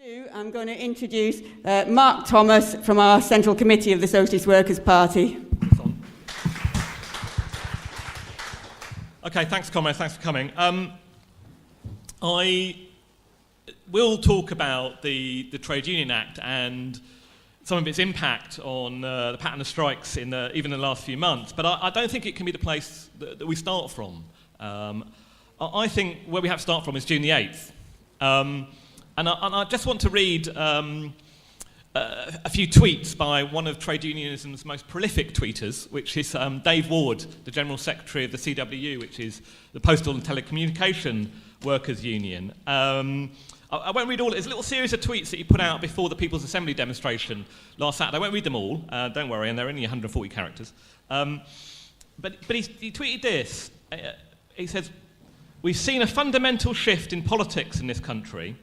I'm going to introduce Mark Thomas from our Central Committee of the Socialist Workers' Party. Okay, thanks, comrades. Thanks for coming. I will talk about the Trade Union Act and some of its impact on the pattern of strikes in even in the last few months, but I don't think it can be the place that we start from. I think where we have to start from is June the 8th. And I just want to read a few tweets by one of trade unionism's most prolific tweeters, which is Dave Ward, the General Secretary of the CWU, which is the Postal and Telecommunication Workers' Union. I won't read all it. There's a little series of tweets that he put out before the People's Assembly demonstration last Saturday. I won't read them all, don't worry, and they're only 140 characters. But he tweeted this. He says, "We've seen a fundamental shift in politics in this country.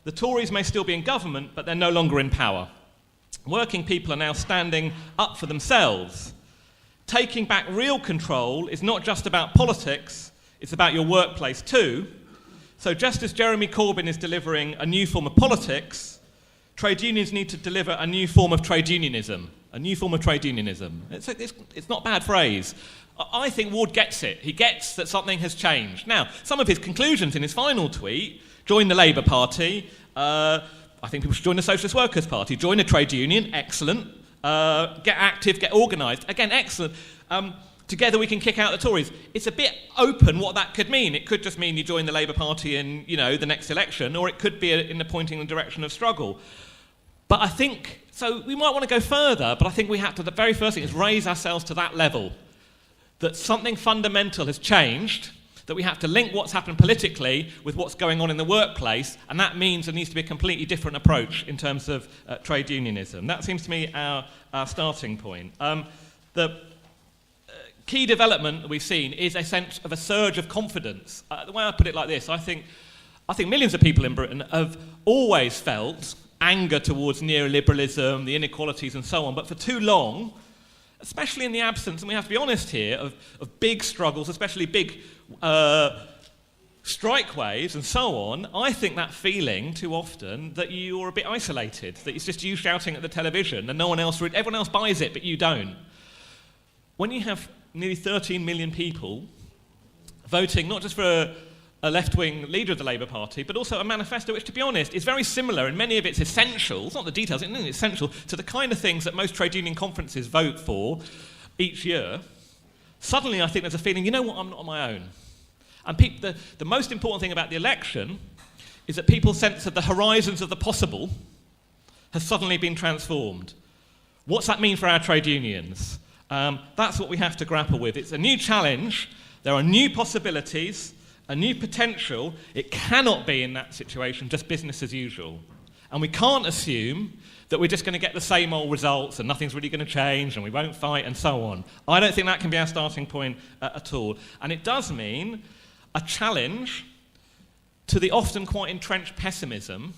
The Tories may still be in government, but they're no longer in power. Working people are now standing up for themselves. Taking back real control is not just about politics, it's about your workplace too. So just as Jeremy Corbyn is delivering a new form of politics, trade unions need to deliver a new form of trade unionism. A new form of trade unionism." It's not a bad phrase. I think Ward gets it. He gets that something has changed. Now, some of his conclusions in his final tweet: join the Labour Party, I think people should join the Socialist Workers' Party, join a trade union, excellent, get active, get organised, again, excellent. Together we can kick out the Tories. It's a bit open what that could mean. It could just mean you join the Labour Party in, the next election, or it could be in the pointing in the direction of struggle. But I think, so we might want to go further, but I think we have to, the very first thing is raise ourselves to that level, that something fundamental has changed, that we have to link what's happened politically with what's going on in the workplace, and that means there needs to be a completely different approach in terms of trade unionism. That seems to me our starting point. The key development that we've seen is a sense of a surge of confidence. The way I put it like this, I think millions of people in Britain have always felt anger towards neoliberalism, the inequalities and so on, but for too long, especially in the absence, and we have to be honest here, of big struggles, especially big strike waves and so on, I think that feeling too often that you're a bit isolated, that it's just you shouting at the television and no one else, everyone else buys it, but you don't. When you have nearly 13 million people voting not just for a left-wing leader of the Labour Party, but also a manifesto which, to be honest, is very similar in many of its essentials, not the details, it's essential to the kind of things that most trade union conferences vote for each year, suddenly I think there's a feeling, you know what, I'm not on my own. And the most important thing about the election is that people's sense of the horizons of the possible has suddenly been transformed. What's that mean for our trade unions? That's what we have to grapple with. It's a new challenge, there are new possibilities, a new potential. It cannot be in that situation just business as usual. And we can't assume that we're just going to get the same old results and nothing's really going to change and we won't fight and so on. I don't think that can be our starting point at all. And it does mean a challenge to the often quite entrenched pessimism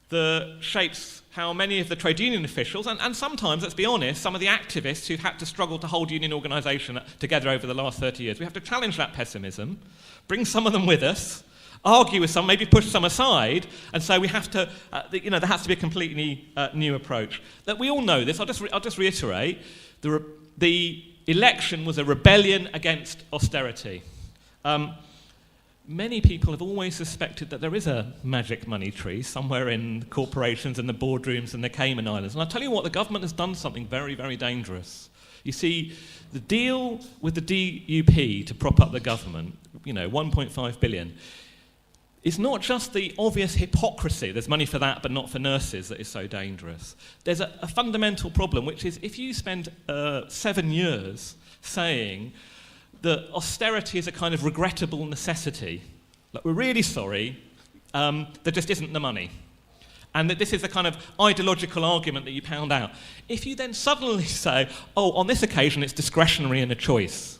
that shapes how many of the trade union officials, and sometimes, let's be honest, some of the activists who've had to struggle to hold union organisation together over the last 30 years, we have to challenge that pessimism, bring some of them with us, argue with some, maybe push some aside, and so we have to, there has to be a completely new approach. That we all know this. I'll just reiterate: the election was a rebellion against austerity. Many people have always suspected that there is a magic money tree somewhere in corporations and the boardrooms and the Cayman Islands. And I'll tell you what, the government has done something very, very dangerous. You see, the deal with the DUP to prop up the government, 1.5 billion, it's not just the obvious hypocrisy, there's money for that but not for nurses, that is so dangerous. There's a fundamental problem, which is if you spend 7 years saying that austerity is a kind of regrettable necessity, like we're really sorry, there just isn't the money, and that this is a kind of ideological argument that you pound out. If you then suddenly say, oh, on this occasion it's discretionary and a choice,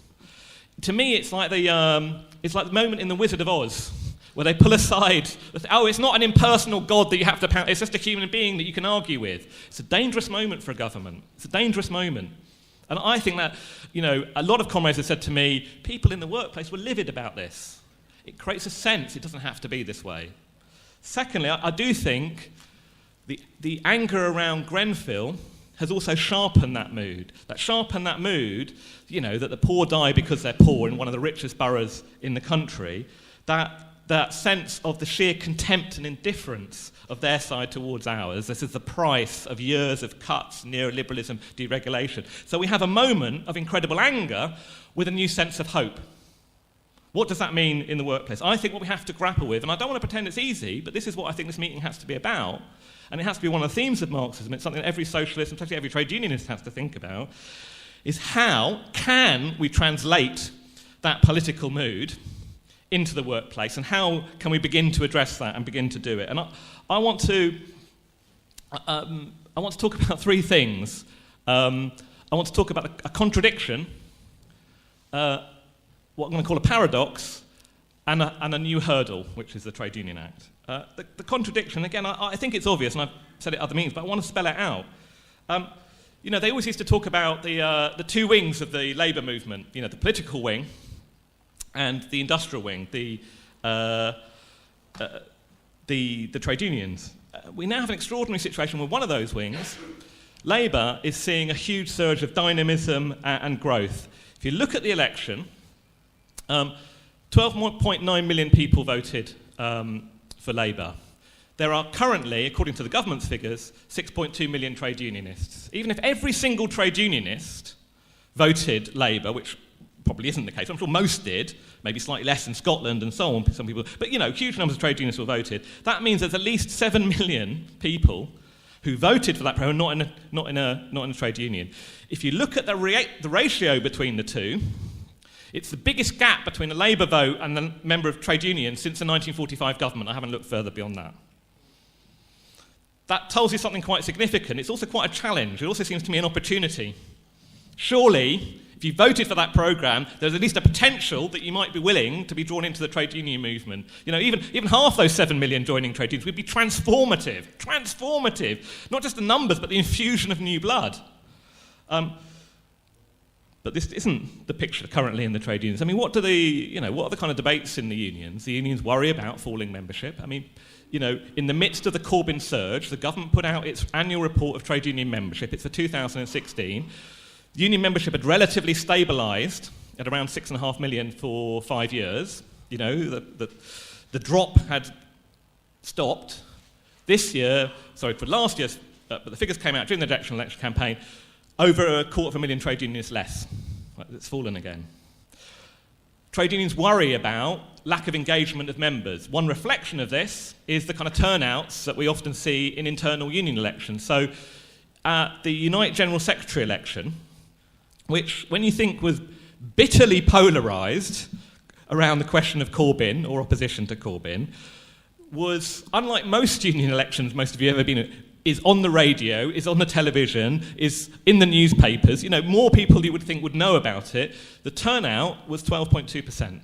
to me it's like the moment in The Wizard of Oz, where they pull aside, oh, it's not an impersonal God that you have to pound, it's just a human being that you can argue with. It's a dangerous moment for a government. It's a dangerous moment. And I think that, a lot of comrades have said to me, people in the workplace were livid about this. It creates a sense it doesn't have to be this way. Secondly, I do think the anger around Grenfell has also sharpened that mood. That the poor die because they're poor in one of the richest boroughs in the country, that sense of the sheer contempt and indifference of their side towards ours. This is the price of years of cuts, neoliberalism, deregulation. So we have a moment of incredible anger with a new sense of hope. What does that mean in the workplace? I think what we have to grapple with, and I don't want to pretend it's easy, but this is what I think this meeting has to be about, and it has to be one of the themes of Marxism. It's something that every socialist, and especially every trade unionist, has to think about, is how can we translate that political mood into the workplace, and how can we begin to address that and begin to do it? And I want to talk about three things. I want to talk about a contradiction, what I'm going to call a paradox, and a new hurdle, which is the Trade Union Act. The contradiction, again, I think it's obvious, and I've said it at other meetings, but I want to spell it out. They always used to talk about the two wings of the labour movement, the political wing and the industrial wing, the trade unions. We now have an extraordinary situation where one of those wings, Labour, is seeing a huge surge of dynamism and growth. If you look at the election, 12.9 million people voted for Labour. There are currently, according to the government's figures, 6.2 million trade unionists. Even if every single trade unionist voted Labour, which probably isn't the case, I'm sure most did, maybe slightly less in Scotland and so on, some people, but huge numbers of trade unionists were voted. That means there's at least 7 million people who voted for that program, not in a trade union. If you look at the ratio between the two, it's the biggest gap between a Labour vote and the member of trade union since the 1945 government. I haven't looked further beyond that. That tells you something quite significant. It's also quite a challenge. It also seems to me an opportunity. Surely, if you voted for that programme, there's at least a potential that you might be willing to be drawn into the trade union movement. Even half those 7 million joining trade unions would be transformative. Transformative. Not just the numbers, but the infusion of new blood. But this isn't the picture currently in the trade unions. I mean, what are the kind of debates in the unions? The unions worry about falling membership. I mean, in the midst of the Corbyn surge, the government put out its annual report of trade union membership. It's for 2016. Union membership had relatively stabilised at around 6.5 million for 5 years. The drop had stopped. For last year's, but the figures came out during the election campaign, over 250,000 trade unionists less. It's fallen again. Trade unions worry about lack of engagement of members. One reflection of this is the kind of turnouts that we often see in internal union elections. So the Unite General Secretary election, which when you think was bitterly polarised around the question of Corbyn or opposition to Corbyn, was, unlike most union elections most of you have ever been in, is on the radio, is on the television, is in the newspapers. More people you would think would know about it. The turnout was 12.2%,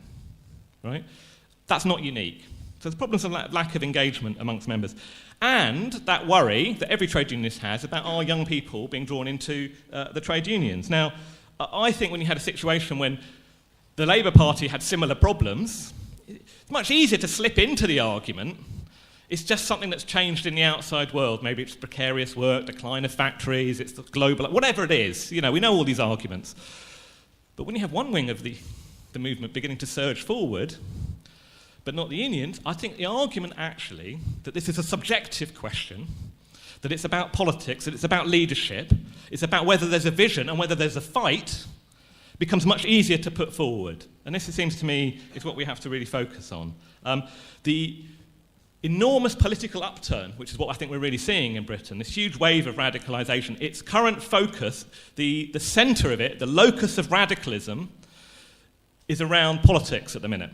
right? That's not unique. So there's problems of lack of engagement amongst members. And that worry that every trade unionist has about our young people being drawn into the trade unions. Now, I think when you had a situation when the Labour Party had similar problems, it's much easier to slip into the argument. It's just something that's changed in the outside world. Maybe it's precarious work, decline of factories, it's the global, whatever it is. We know all these arguments. But when you have one wing of the movement beginning to surge forward, but not the unions, I think the argument actually that this is a subjective question, that it's about politics, that it's about leadership, it's about whether there's a vision and whether there's a fight, becomes much easier to put forward. And this, it seems to me, is what we have to really focus on. The enormous political upturn, which is what I think we're really seeing in Britain, this huge wave of radicalisation, its current focus, the centre of it, the locus of radicalism, is around politics at the minute.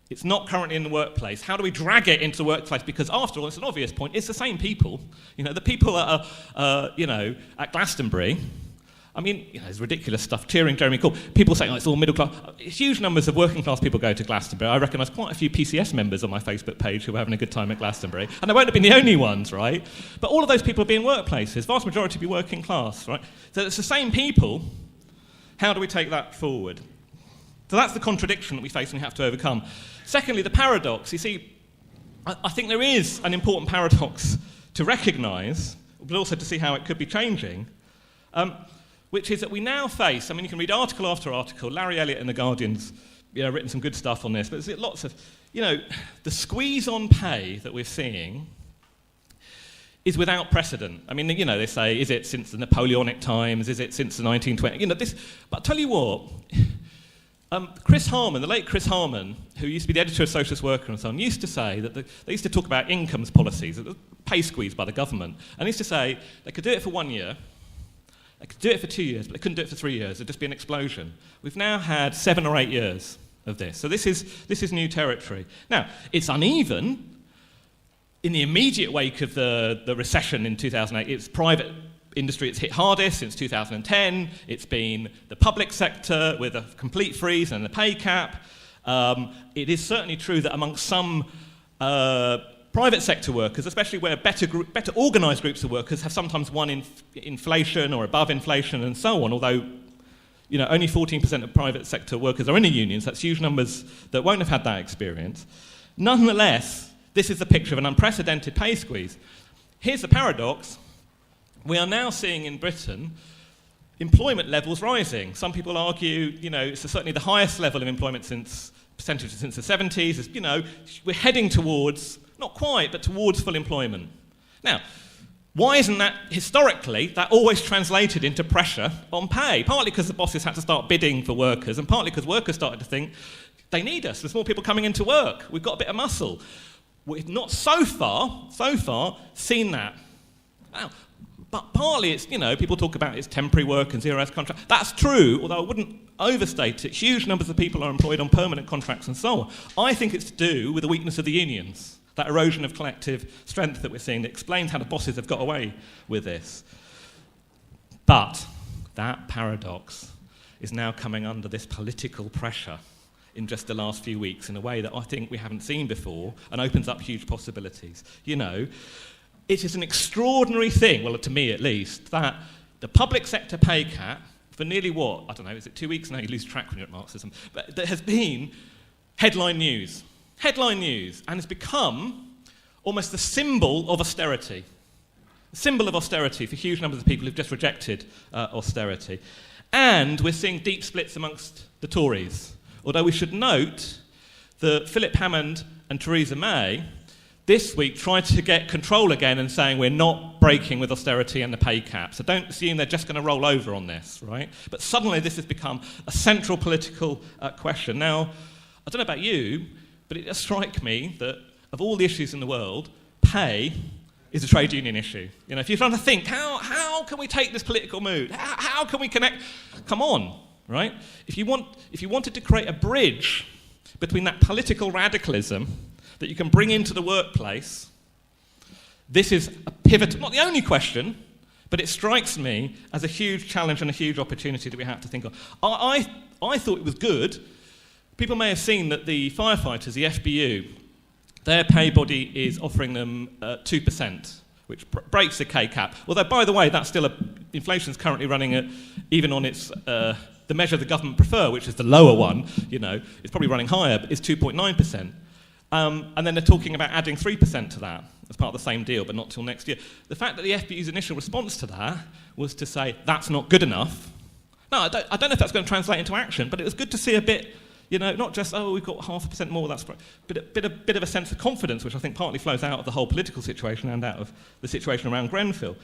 It's not currently in the workplace. How do we drag it into the workplace? Because after all, it's an obvious point, it's the same people. The people that are, at Glastonbury, I mean, there's ridiculous stuff, cheering Jeremy Corbyn. People saying, it's all middle class. Huge numbers of working class people go to Glastonbury. I recognise quite a few PCS members on my Facebook page who are having a good time at Glastonbury. And they won't have been the only ones, right? But all of those people will be in workplaces. Vast majority will be working class, right? So it's the same people. How do we take that forward? So that's the contradiction that we face and we have to overcome. Secondly, the paradox. You see, I think there is an important paradox to recognise, but also to see how it could be changing, which is that we now face, I mean, you can read article after article, Larry Elliott in The Guardian's written some good stuff on this, but there's lots of, the squeeze on pay that we're seeing is without precedent. I mean, they say, is it since the Napoleonic times? Is it since the 1920s? But I'll tell you what, Chris Harman, the late Chris Harman, who used to be the editor of Socialist Worker and so on, used to say that they used to talk about incomes policies, pay squeeze by the government, and he used to say they could do it for 1 year, they could do it for 2 years, but they couldn't do it for 3 years. It'd just be an explosion. We've now had 7 or 8 years of this, so this is new territory. Now, it's uneven. In the immediate wake of the recession in 2008, it's private industry it's hit hardest since 2010. It's been the public sector with a complete freeze and a pay cap. It is certainly true that amongst some private sector workers, especially where better organised groups of workers have sometimes won inflation or above inflation and so on, although only 14% of private sector workers are in the unions. That's huge numbers that won't have had that experience. Nonetheless, this is the picture of an unprecedented pay squeeze. Here's the paradox. We are now seeing in Britain employment levels rising. Some people argue, it's certainly the highest level of employment since the 70s. We're heading towards, not quite, but towards full employment. Now, why isn't that, historically, that always translated into pressure on pay? Partly because the bosses had to start bidding for workers, and partly because workers started to think, they need us, there's more people coming into work, we've got a bit of muscle. We've not so far seen that. Now, but partly it's, people talk about it's temporary work and zero-hours contract. That's true, although I wouldn't overstate it. Huge numbers of people are employed on permanent contracts and so on. I think it's to do with the weakness of the unions, that erosion of collective strength that we're seeing that explains how the bosses have got away with this. But that paradox is now coming under this political pressure in just the last few weeks in a way that I think we haven't seen before and opens up huge possibilities. It is an extraordinary thing, well, to me at least, that the public sector pay cap for nearly what? I don't know, is it 2 weeks? No, you lose track when you're at Marxism. But there has been headline news, and it's become almost the symbol of austerity. A symbol of austerity for huge numbers of people who've just rejected austerity. And we're seeing deep splits amongst the Tories. Although we should note that Philip Hammond and Theresa May this week tried to get control again and saying we're not breaking with austerity and the pay cap. So don't assume they're just going to roll over on this, right? But suddenly this has become a central political question. Now, I don't know about you, but it does strike me that of all the issues in the world, pay is a trade union issue. If you're trying to think, how can we take this political mood? How can we connect? Come on, right? If you wanted to create a bridge between that political radicalism that you can bring into the workplace, this is a pivot, not the only question, but it strikes me as a huge challenge and a huge opportunity that we have to think of. I thought it was good. People may have seen that the firefighters, the FBU, their pay body is offering them 2%, which breaks the K cap. Although, by the way, that's still inflation's currently running at, even on its the measure the government prefer, which is the lower one, it's probably running higher, but it's 2.9%. And then they're talking about adding 3% to that as part of the same deal, but not till next year. The fact that the FBU's initial response to that was to say, that's not good enough. No, I don't know if that's going to translate into action, but it was good to see a bit, not just, we've got 0.5% more, that's but a bit of a sense of confidence, which I think partly flows out of the whole political situation and out of the situation around Grenfell.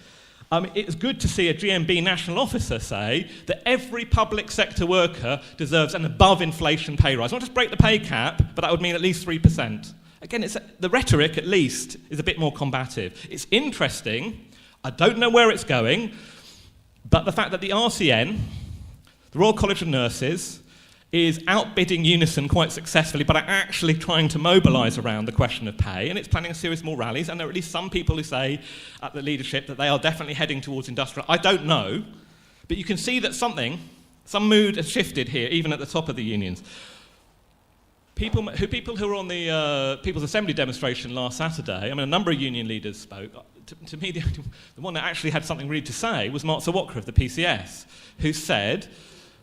It was good to see a GMB national officer say that every public sector worker deserves an above-inflation pay rise. Not just break the pay cap, but that would mean at least 3%. Again, the rhetoric, at least, is a bit more combative. It's interesting. I don't know where it's going, but the fact that the RCN, the Royal College of Nurses, is outbidding Unison quite successfully, but are actually trying to mobilise around the question of pay, and it's planning a series of more rallies, and there are at least some people who say at the leadership that they are definitely heading towards industrial. I don't know, but you can see that some mood has shifted here, even at the top of the unions. People who were on the People's Assembly demonstration last Saturday, a number of union leaders spoke. To me, the one that actually had something really to say was Mark Zawodka of the PCS, who said,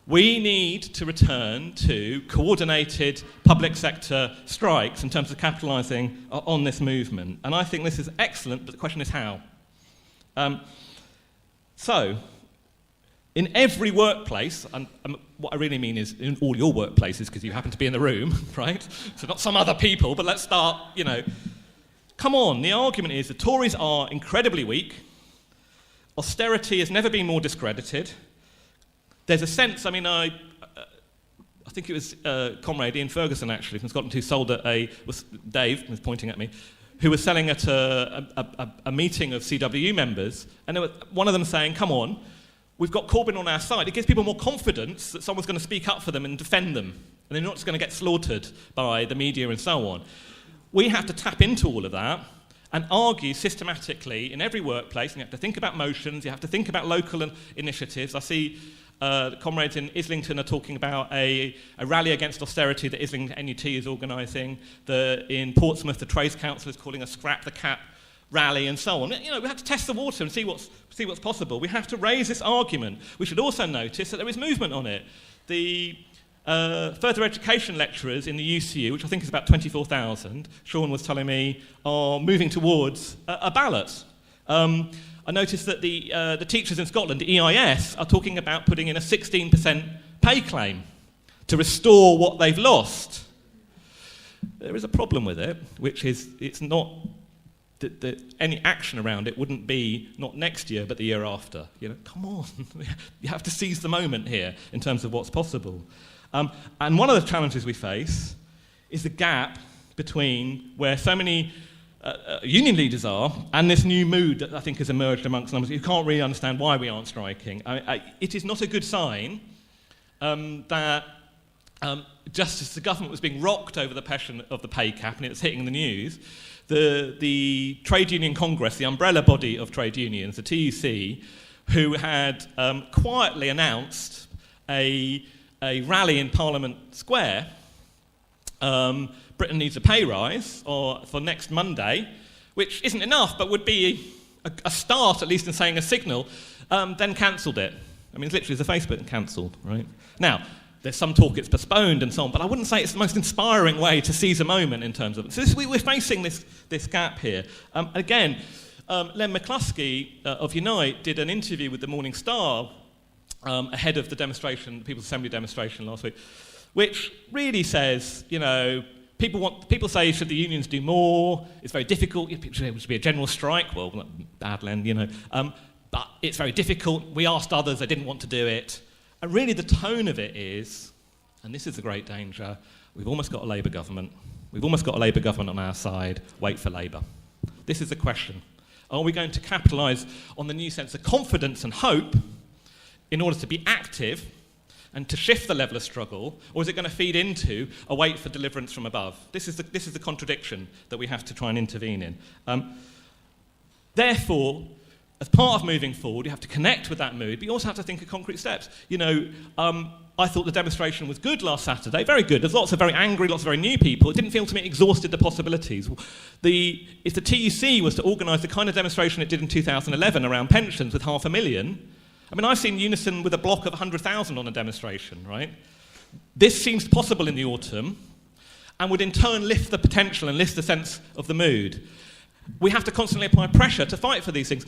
We need to return to coordinated public sector strikes in terms of capitalising on this movement. And I think this is excellent, but the question is how. So, in every workplace, and what I really mean is in all your workplaces, because you happen to be in the room, right? So not some other people, but let's start, come on, the argument is the Tories are incredibly weak. Austerity has never been more discredited. There's a sense, I think it was comrade Ian Ferguson, actually, from Scotland, who sold was Dave, who's pointing at me, who was selling at a meeting of CWU members, and one of them saying, come on, we've got Corbyn on our side. It gives people more confidence that someone's going to speak up for them and defend them, and they're not just going to get slaughtered by the media and so on. We have to tap into all of that and argue systematically in every workplace, and you have to think about motions, you have to think about local initiatives. I see the comrades in Islington are talking about a rally against austerity that Islington NUT is organising. In Portsmouth, the Trades Council is calling a Scrap the Cap rally and so on. We have to test the water and see what's possible. We have to raise this argument. We should also notice that there is movement on it. The further education lecturers in the UCU, which I think is about 24,000, Sean was telling me, are moving towards a ballot. I noticed that the teachers in Scotland, the EIS, are talking about putting in a 16% pay claim to restore what they've lost. There is a problem with it, which is it's not that any action around it wouldn't be not next year but the year after. Come on, you have to seize the moment here in terms of what's possible. And one of the challenges we face is the gap between where so many union leaders are, and this new mood that I think has emerged amongst numbers. You can't really understand why we aren't striking. It is not a good sign that just as the government was being rocked over the passion of the pay cap and it's hitting the news, the Trade Union Congress, the umbrella body of trade unions, the TUC, who had quietly announced a rally in Parliament Square, Britain needs a pay rise for next Monday, which isn't enough, but would be a start, at least in saying a signal, then cancelled it. It's literally the Facebook cancelled, right? Now, there's some talk it's postponed and so on, but I wouldn't say it's the most inspiring way to seize a moment in terms of it. So we're facing this gap here. Again, Len McCluskey of Unite did an interview with the Morning Star ahead of the demonstration, the People's Assembly demonstration last week, which really says, people say, should the unions do more? It's very difficult. It should be a general strike. Well, not bad, Len, but it's very difficult. We asked others, they didn't want to do it. And really the tone of it is, and this is the great danger, we've almost got a Labour government. We've almost got a Labour government on our side. Wait for Labour. This is the question. Are we going to capitalise on the new sense of confidence and hope in order to be active and to shift the level of struggle, or is it going to feed into a wait for deliverance from above? This is the contradiction that we have to try and intervene in. Therefore, as part of moving forward, you have to connect with that mood, but you also have to think of concrete steps. I thought the demonstration was good last Saturday, very good. There's lots of very angry, lots of very new people. It didn't feel to me it exhausted the possibilities. If the TUC was to organise the kind of demonstration it did in 2011 around pensions with 500,000, I've seen Unison with a block of 100,000 on a demonstration, right? This seems possible in the autumn and would in turn lift the potential and lift the sense of the mood. We have to constantly apply pressure to fight for these things.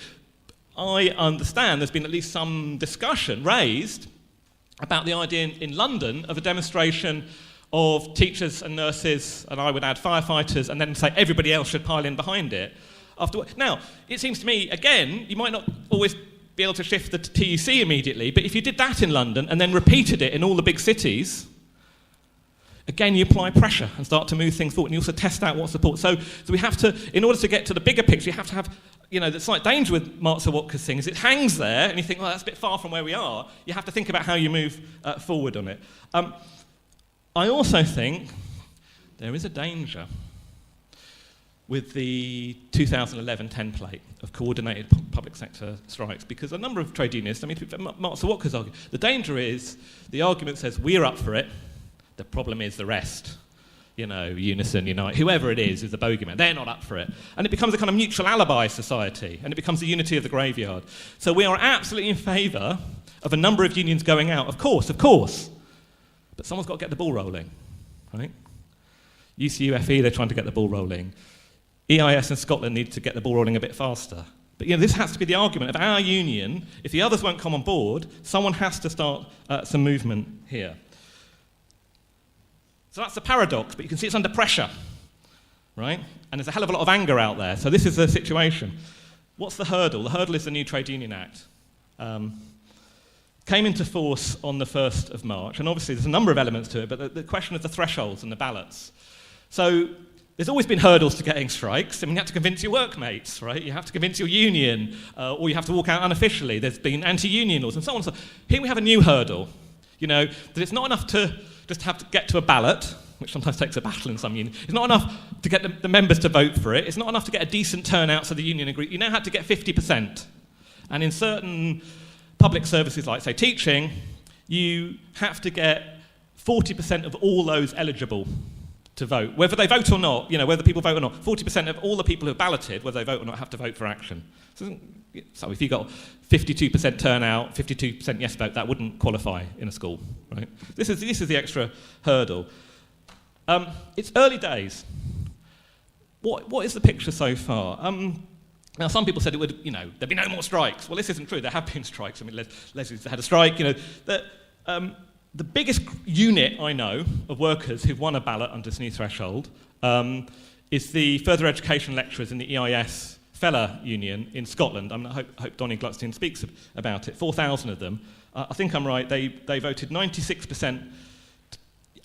I understand there's been at least some discussion raised about the idea in London of a demonstration of teachers and nurses, and I would add firefighters, and then say everybody else should pile in behind it. Now, it seems to me, again, you might not always be able to shift the TUC immediately, but if you did that in London and then repeated it in all the big cities, again, you apply pressure and start to move things forward, and you also test out what support. So we have to, in order to get to the bigger picture, you have to have, the slight danger with Mark Zawatka's thing is it hangs there, and you think, well, that's a bit far from where we are. You have to think about how you move forward on it. I also think there is a danger with the 2011 template of coordinated public sector strikes, because a number of trade unionists, Mark Zawatka's argument, the danger is the argument says we're up for it, the problem is the rest. Unison, Unite, whoever it is the bogeyman. They're not up for it. And it becomes a kind of mutual alibi society, and it becomes the unity of the graveyard. So we are absolutely in favour of a number of unions going out, of course. But someone's got to get the ball rolling, right? UCUFE, they're trying to get the ball rolling. EIS and Scotland need to get the ball rolling a bit faster. But this has to be the argument of our union. If the others won't come on board, someone has to start some movement here. So that's the paradox, but you can see it's under pressure, right? And there's a hell of a lot of anger out there. So this is the situation. What's the hurdle? The hurdle is the new Trade Union Act. Came into force on the 1st of March, and obviously there's a number of elements to it, but the question of the thresholds and the ballots. So there's always been hurdles to getting strikes. I mean, you have to convince your workmates, right? You have to convince your union, or you have to walk out unofficially. There's been anti-union laws and so on. So here we have a new hurdle, that it's not enough to just have to get to a ballot, which sometimes takes a battle in some unions. It's not enough to get the members to vote for it. It's not enough to get a decent turnout so the union agree. You now have to get 50%. And in certain public services like, say, teaching, you have to get 40% of all those eligible to vote. Whether they vote or not, whether people vote or not, 40% of all the people who have balloted, whether they vote or not, have to vote for action. So if you got 52% turnout, 52% yes vote, that wouldn't qualify in a school, right? This is the extra hurdle. It's early days. What is the picture so far? Now, some people said it would, there'd be no more strikes. Well, this isn't true. There have been strikes. I mean, Leslie's had a strike. The biggest unit I know of workers who've won a ballot under this new threshold is the further education lecturers in the EIS Fella Union in Scotland. I hope Donny Gluckstein speaks about it. 4,000 of them. I think I'm right. They voted 96%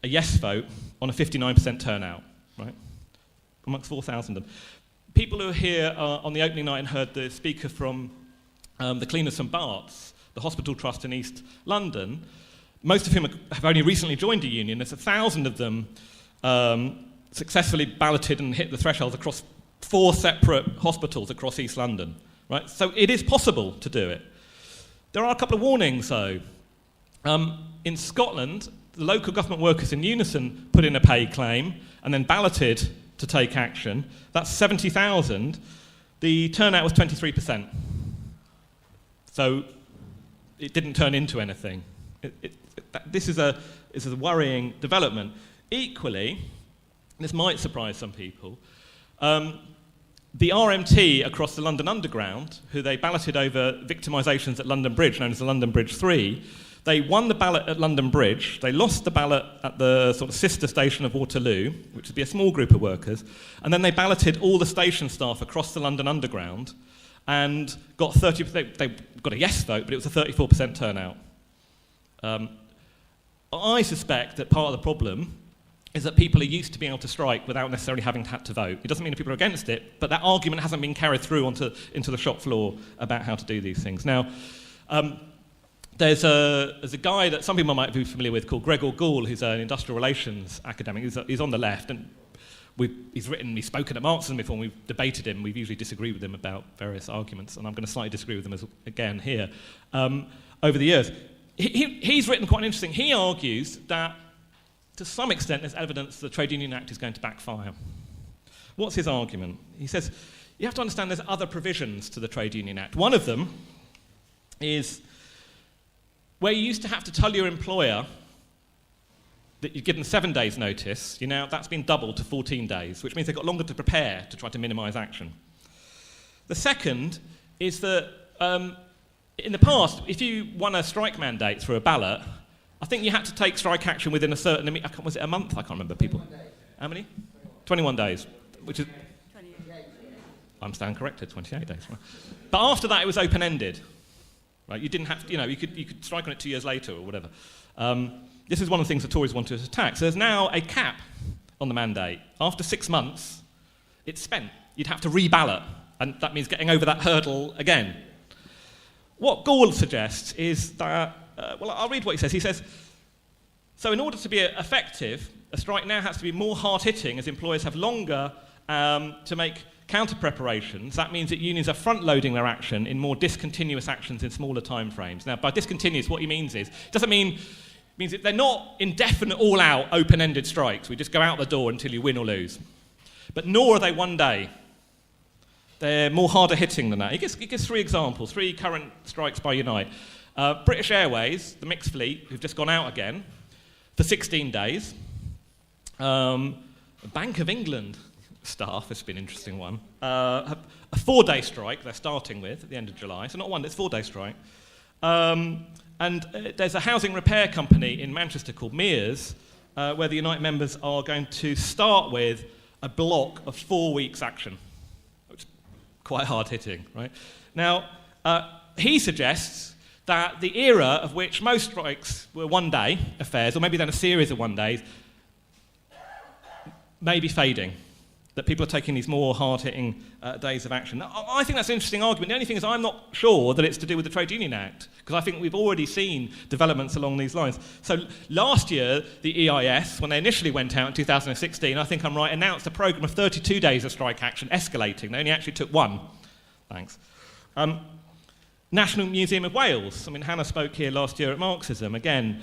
a yes vote on a 59% turnout, right? Amongst 4,000 of them. People who are here on the opening night and heard the speaker from the Cleaners and Barts, the hospital trust in East London, most of whom have only recently joined a union. There's 1,000 of them successfully balloted and hit the thresholds across 4 separate hospitals across East London, right? So it is possible to do it. There are a couple of warnings, though. In Scotland, the local government workers in Unison put in a pay claim and then balloted to take action. That's 70,000. The turnout was 23%. So it didn't turn into anything. This is a worrying development. Equally, this might surprise some people, the RMT across the London Underground, who they balloted over victimisations at London Bridge, known as the London Bridge 3, they won the ballot at London Bridge, they lost the ballot at the sort of sister station of Waterloo, which would be a small group of workers, and then they balloted all the station staff across the London Underground and got 30%, they got a yes vote, but it was a 34% turnout. I suspect that part of the problem is that people are used to being able to strike without necessarily having had to vote. It doesn't mean that people are against it, but that argument hasn't been carried through into the shop floor about how to do these things. Now, there's a guy that some people might be familiar with called Gregor Gould, who's an industrial relations academic. He's on the left, and he's spoken at Marxism before, and we've debated him. We've usually disagreed with him about various arguments, and I'm going to slightly disagree with him again here, over the years. He's written quite interesting. He argues that, to some extent, there's evidence the Trade Union Act is going to backfire. What's his argument? He says, you have to understand there's other provisions to the Trade Union Act. One of them is where you used to have to tell your employer that you'd give them 7 days' notice, that's been doubled to 14 days, which means they've got longer to prepare to try to minimise action. The second is that in the past, if you won a strike mandate through a ballot, I think you had to take strike action within a certain... Was it a month? I can't remember, people. 21 days. How many? 21 days, which is... 28. I'm stand corrected, 28 days. Right. But after that, it was open-ended. Right? You didn't have to, you could strike on it 2 years later or whatever. This is one of the things the Tories wanted to attack. So there's now a cap on the mandate. After 6 months, it's spent. You'd have to reballot, and that means getting over that hurdle again. What Gould suggests is that, I'll read what he says. He says, so in order to be effective, a strike now has to be more hard-hitting as employers have longer to make counter-preparations. That means that unions are front-loading their action in more discontinuous actions in smaller time frames. Now, by discontinuous, what he means is, it doesn't mean means that they're not indefinite, all-out, open-ended strikes. We just go out the door until you win or lose. But nor are they one day. They're more harder hitting than that. He gives 3 examples, 3 current strikes by Unite. British Airways, the mixed fleet, who've just gone out again for 16 days. Bank of England staff, this has been an interesting one. A 4-day strike they're starting with at the end of July. So not one, it's a 4-day strike. And there's a housing repair company in Manchester called Mears, where the Unite members are going to start with a block of 4 weeks action, which is quite hard hitting, right? Now, he suggests that the era of which most strikes were one-day affairs, or maybe then a series of one-days, may be fading, that people are taking these more hard-hitting days of action. I think that's an interesting argument. The only thing is I'm not sure that it's to do with the Trade Union Act, because I think we've already seen developments along these lines. So last year, the EIS, when they initially went out in 2016, I think I'm right, announced a programme of 32 days of strike action, escalating. They only actually took 1. Thanks. National Museum of Wales. I mean, Hannah spoke here last year at Marxism. Again,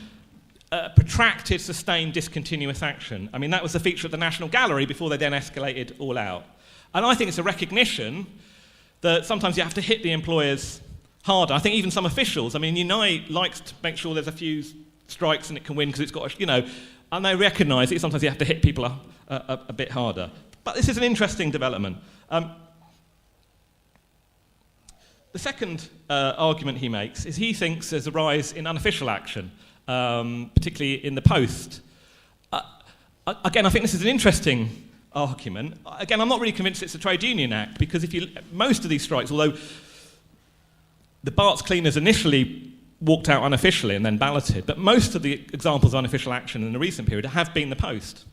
protracted, sustained, discontinuous action. I mean, that was the feature of the National Gallery before they then escalated all out. And I think it's a recognition that sometimes you have to hit the employers harder. I think even some officials, I mean, Unite likes to make sure there's a few strikes and it can win because it's got, and they recognise that sometimes you have to hit people a bit harder. But this is an interesting development. The second argument he makes is he thinks there's a rise in unofficial action, particularly in the post. Again, I think this is an interesting argument. Again, I'm not really convinced it's a Trade Union Act, because most of these strikes, although the Barts cleaners initially walked out unofficially and then balloted, but most of the examples of unofficial action in the recent period have been the post.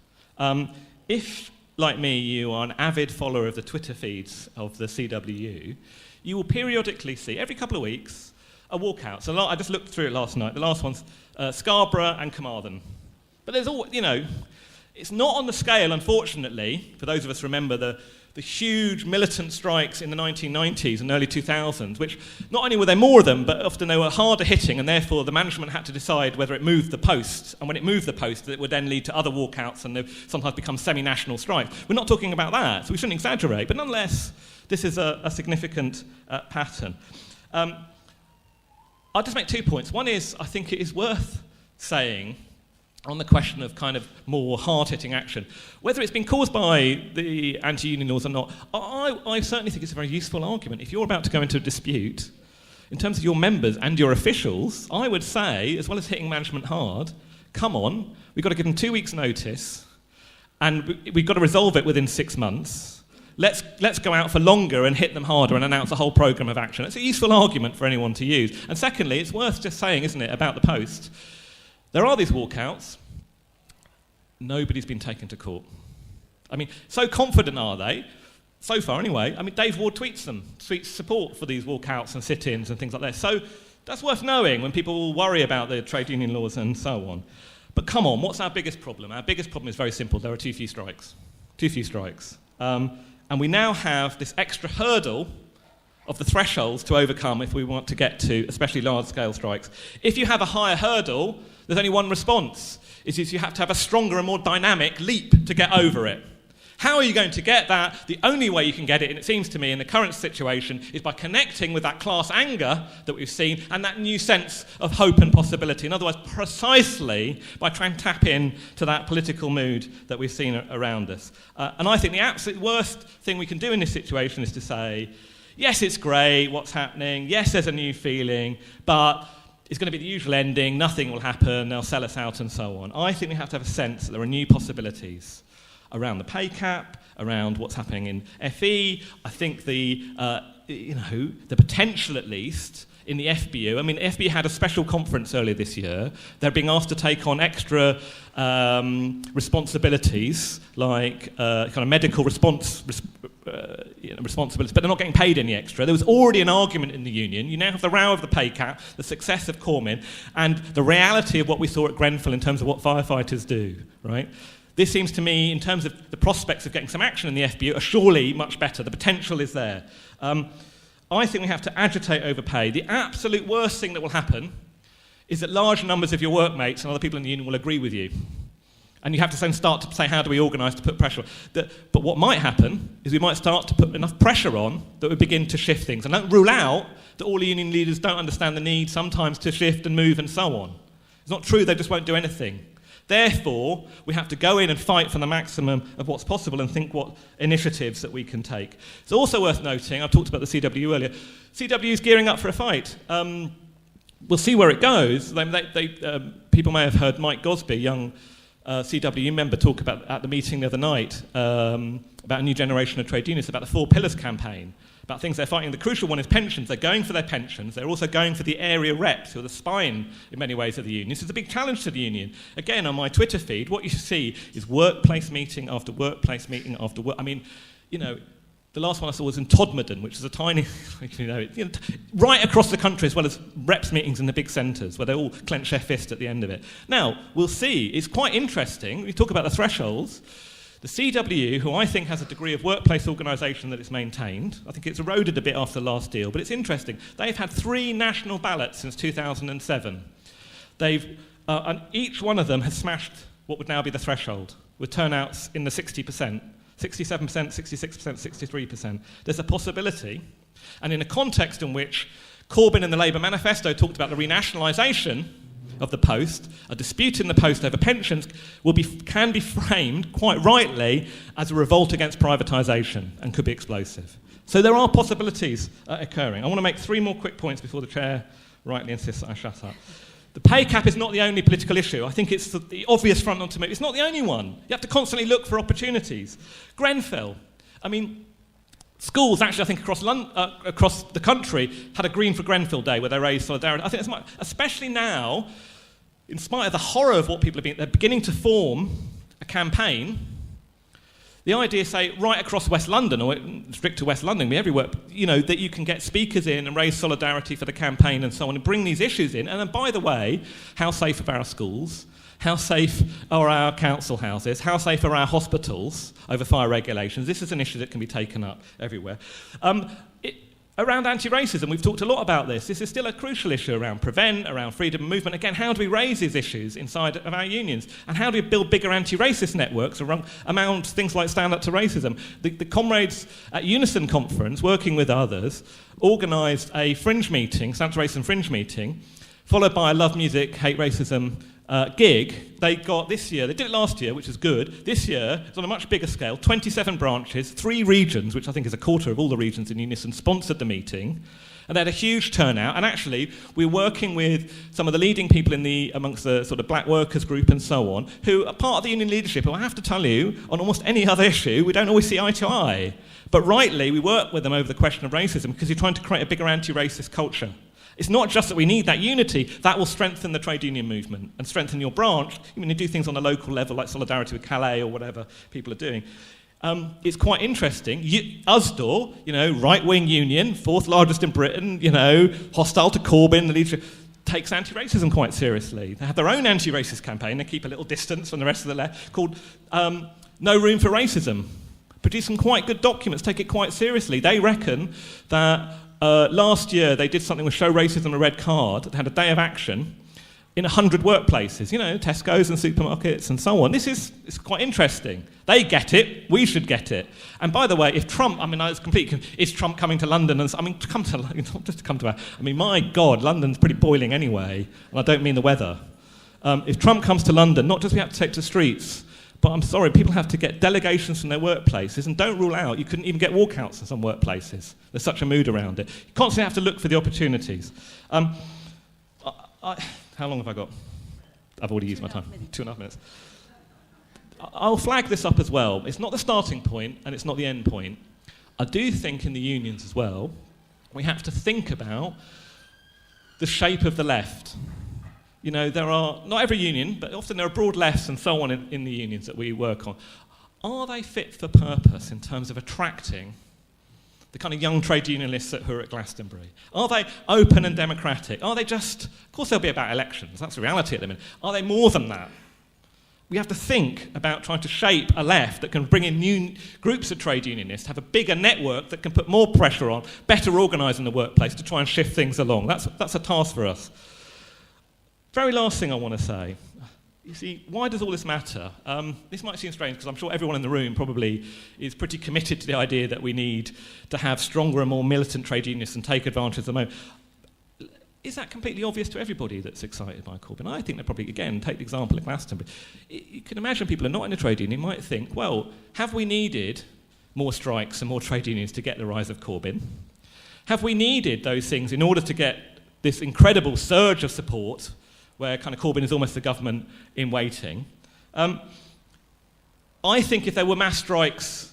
If, like me, you are an avid follower of the Twitter feeds of the CWU, you will periodically see, every couple of weeks, a walkout. So I just looked through it last night. The last one's Scarborough and Carmarthen. But there's all, it's not on the scale, unfortunately, for those of us who remember the huge militant strikes in the 1990s and early 2000s, which not only were there more of them, but often they were harder hitting, and therefore the management had to decide whether it moved the post. And when it moved the post, it would then lead to other walkouts and they've sometimes become semi-national strikes. We're not talking about that, so we shouldn't exaggerate. But nonetheless, this is a significant pattern. I'll just make 2 points. One is, I think it is worth saying, on the question of kind of more hard-hitting action, whether it's been caused by the anti-union laws or not, I certainly think it's a very useful argument. If you're about to go into a dispute, in terms of your members and your officials, I would say, as well as hitting management hard, come on, we've got to give them 2 weeks' notice, and we've got to resolve it within 6 months. Let's go out for longer and hit them harder and announce a whole programme of action. It's a useful argument for anyone to use. And secondly, it's worth just saying, isn't it, about the post, there are these walkouts. Nobody's been taken to court. I mean, so confident are they, so far anyway. I mean, Dave Ward tweets support for these walkouts and sit-ins and things like that. So that's worth knowing when people worry about the trade union laws and so on. But come on, what's our biggest problem? Our biggest problem is very simple. There are too few strikes. Too few strikes. And we now have this extra hurdle of the thresholds to overcome if we want to get to especially large-scale strikes. If you have a higher hurdle, there's only one response. It is you have to have a stronger and more dynamic leap to get over it. How are you going to get that? The only way you can get it, and it seems to me in the current situation, is by connecting with that class anger that we've seen and that new sense of hope and possibility. In other words, precisely by trying to tap in to that political mood that we've seen around us. And I think the absolute worst thing we can do in this situation is to say, yes, it's great, what's happening, yes, there's a new feeling, but it's going to be the usual ending, nothing will happen, they'll sell us out and so on. I think we have to have a sense that there are new possibilities around the pay cap, around what's happening in FE. I think the potential, at least, in the FBU. I mean, FBU had a special conference earlier this year. They're being asked to take on extra responsibilities, like kind of medical responsibilities, but they're not getting paid any extra. There was already an argument in the union. You now have the row of the pay cap, the success of Corbyn, and the reality of what we saw at Grenfell in terms of what firefighters do, right? This seems to me, in terms of the prospects of getting some action in the FBU, are surely much better. The potential is there. I think we have to agitate over pay. The absolute worst thing that will happen is that large numbers of your workmates and other people in the union will agree with you. And you have to then start to say, how do we organise to put pressure on? But what might happen is we might start to put enough pressure on that we begin to shift things. And don't rule out that all the union leaders don't understand the need sometimes to shift and move and so on. It's not true they just won't do anything. Therefore, we have to go in and fight for the maximum of what's possible and think what initiatives that we can take. It's also worth noting, I've talked about the CW earlier, CW is gearing up for a fight. We'll see where it goes. People may have heard Mike Gosby, young CW member, talk about at the meeting the other night about a new generation of trade unionists, about the 4 Pillars campaign, about things they're fighting. The crucial one is pensions. They're going for their pensions. They're also going for the area reps, who are the spine, in many ways, of the union. This is a big challenge to the union. Again, on my Twitter feed, what you see is workplace meeting after workplace meeting after work. I mean, the last one I saw was in Todmorden, which is a tiny, right across the country, as well as reps meetings in the big centres, where they all clench their fist at the end of it. Now, we'll see. It's quite interesting. We talk about the thresholds. The CW, who I think has a degree of workplace organisation that it's maintained, I think it's eroded a bit after the last deal, but it's interesting. They've had 3 national ballots since 2007. And each one of them has smashed what would now be the threshold, with turnouts in the 60%. 67%, 66%, 63%. There's a possibility, and in a context in which Corbyn in the Labour manifesto talked about the renationalisation of the post, a dispute in the post over pensions can be framed, quite rightly, as a revolt against privatisation and could be explosive. So there are possibilities occurring. I want to make 3 more quick points before the chair rightly insists that I shut up. The pay cap is not the only political issue. I think it's the obvious front on to make. It's not the only one. You have to constantly look for opportunities. Grenfell. I mean, schools actually, I think, across the country had a Green for Grenfell Day where they raised solidarity. I think it's especially now, in spite of the horror of what people are they're beginning to form a campaign. The idea, say, right across West London, or strict to West London, everywhere, that you can get speakers in and raise solidarity for the campaign and so on, and bring these issues in. And then, by the way, how safe are our schools? How safe are our council houses? How safe are our hospitals over fire regulations? This is an issue that can be taken up everywhere. Around anti-racism, we've talked a lot about this. This is still a crucial issue around Prevent, around freedom of movement. Again, how do we raise these issues inside of our unions? And how do we build bigger anti-racist networks around things like Stand Up to Racism? The comrades at Unison Conference, working with others, organised a fringe meeting, Stand Up to Racism fringe meeting, followed by a Love Music, Hate Racism gig. They got this year, they did it last year, which is good. This year, it's on a much bigger scale, 27 branches, 3 regions, which I think is a quarter of all the regions in Unison, sponsored the meeting. And they had a huge turnout. And actually, we're working with some of the leading people amongst the sort of black workers group and so on, who are part of the union leadership, who I have to tell you, on almost any other issue, we don't always see eye to eye. But rightly, we work with them over the question of racism because you're trying to create a bigger anti-racist culture. It's not just that we need that unity, that will strengthen the trade union movement and strengthen your branch. You do things on a local level, like solidarity with Calais or whatever people are doing. It's quite interesting. USDOR, right-wing union, 4th largest in Britain, hostile to Corbyn, the leadership, takes anti-racism quite seriously. They have their own anti-racist campaign. They keep a little distance from the rest of the left, called No Room for Racism. Produce some quite good documents, take it quite seriously. They reckon that last year they did something with Show Racism a Red Card. They had a day of action in 100 workplaces, Tesco's and supermarkets and so on. It's quite interesting. They get it, we should get it. And by the way, if Trump, is Trump coming to London? My God, London's pretty boiling anyway, and I don't mean the weather. If Trump comes to London, not just we have to take to the streets, but I'm sorry, people have to get delegations from their workplaces, and don't rule out, you couldn't even get walkouts in some workplaces. There's such a mood around it. You constantly have to look for the opportunities. How long have I got? I've already used my time. 2.5 minutes. I'll flag this up as well. It's not the starting point, and it's not the end point. I do think in the unions as well, we have to think about the shape of the left. There are, not every union, but often there are broad lefts and so on in the unions that we work on. Are they fit for purpose in terms of attracting the kind of young trade unionists who are at Glastonbury? Are they open and democratic? Are they just, of course they'll be about elections, that's the reality at the minute. Are they more than that? We have to think about trying to shape a left that can bring in new groups of trade unionists, have a bigger network that can put more pressure on, better organising the workplace to try and shift things along. That's a task for us. Very last thing I want to say. You see, why does all this matter? This might seem strange, because I'm sure everyone in the room probably is pretty committed to the idea that we need to have stronger and more militant trade unionists and take advantage of the moment. Is that completely obvious to everybody that's excited by Corbyn? I think they probably, again, take the example of Glastonbury. You can imagine people who are not in a trade union might think, well, have we needed more strikes and more trade unions to get the rise of Corbyn? Have we needed those things in order to get this incredible surge of support where kind of Corbyn is almost the government in waiting? I think if there were mass strikes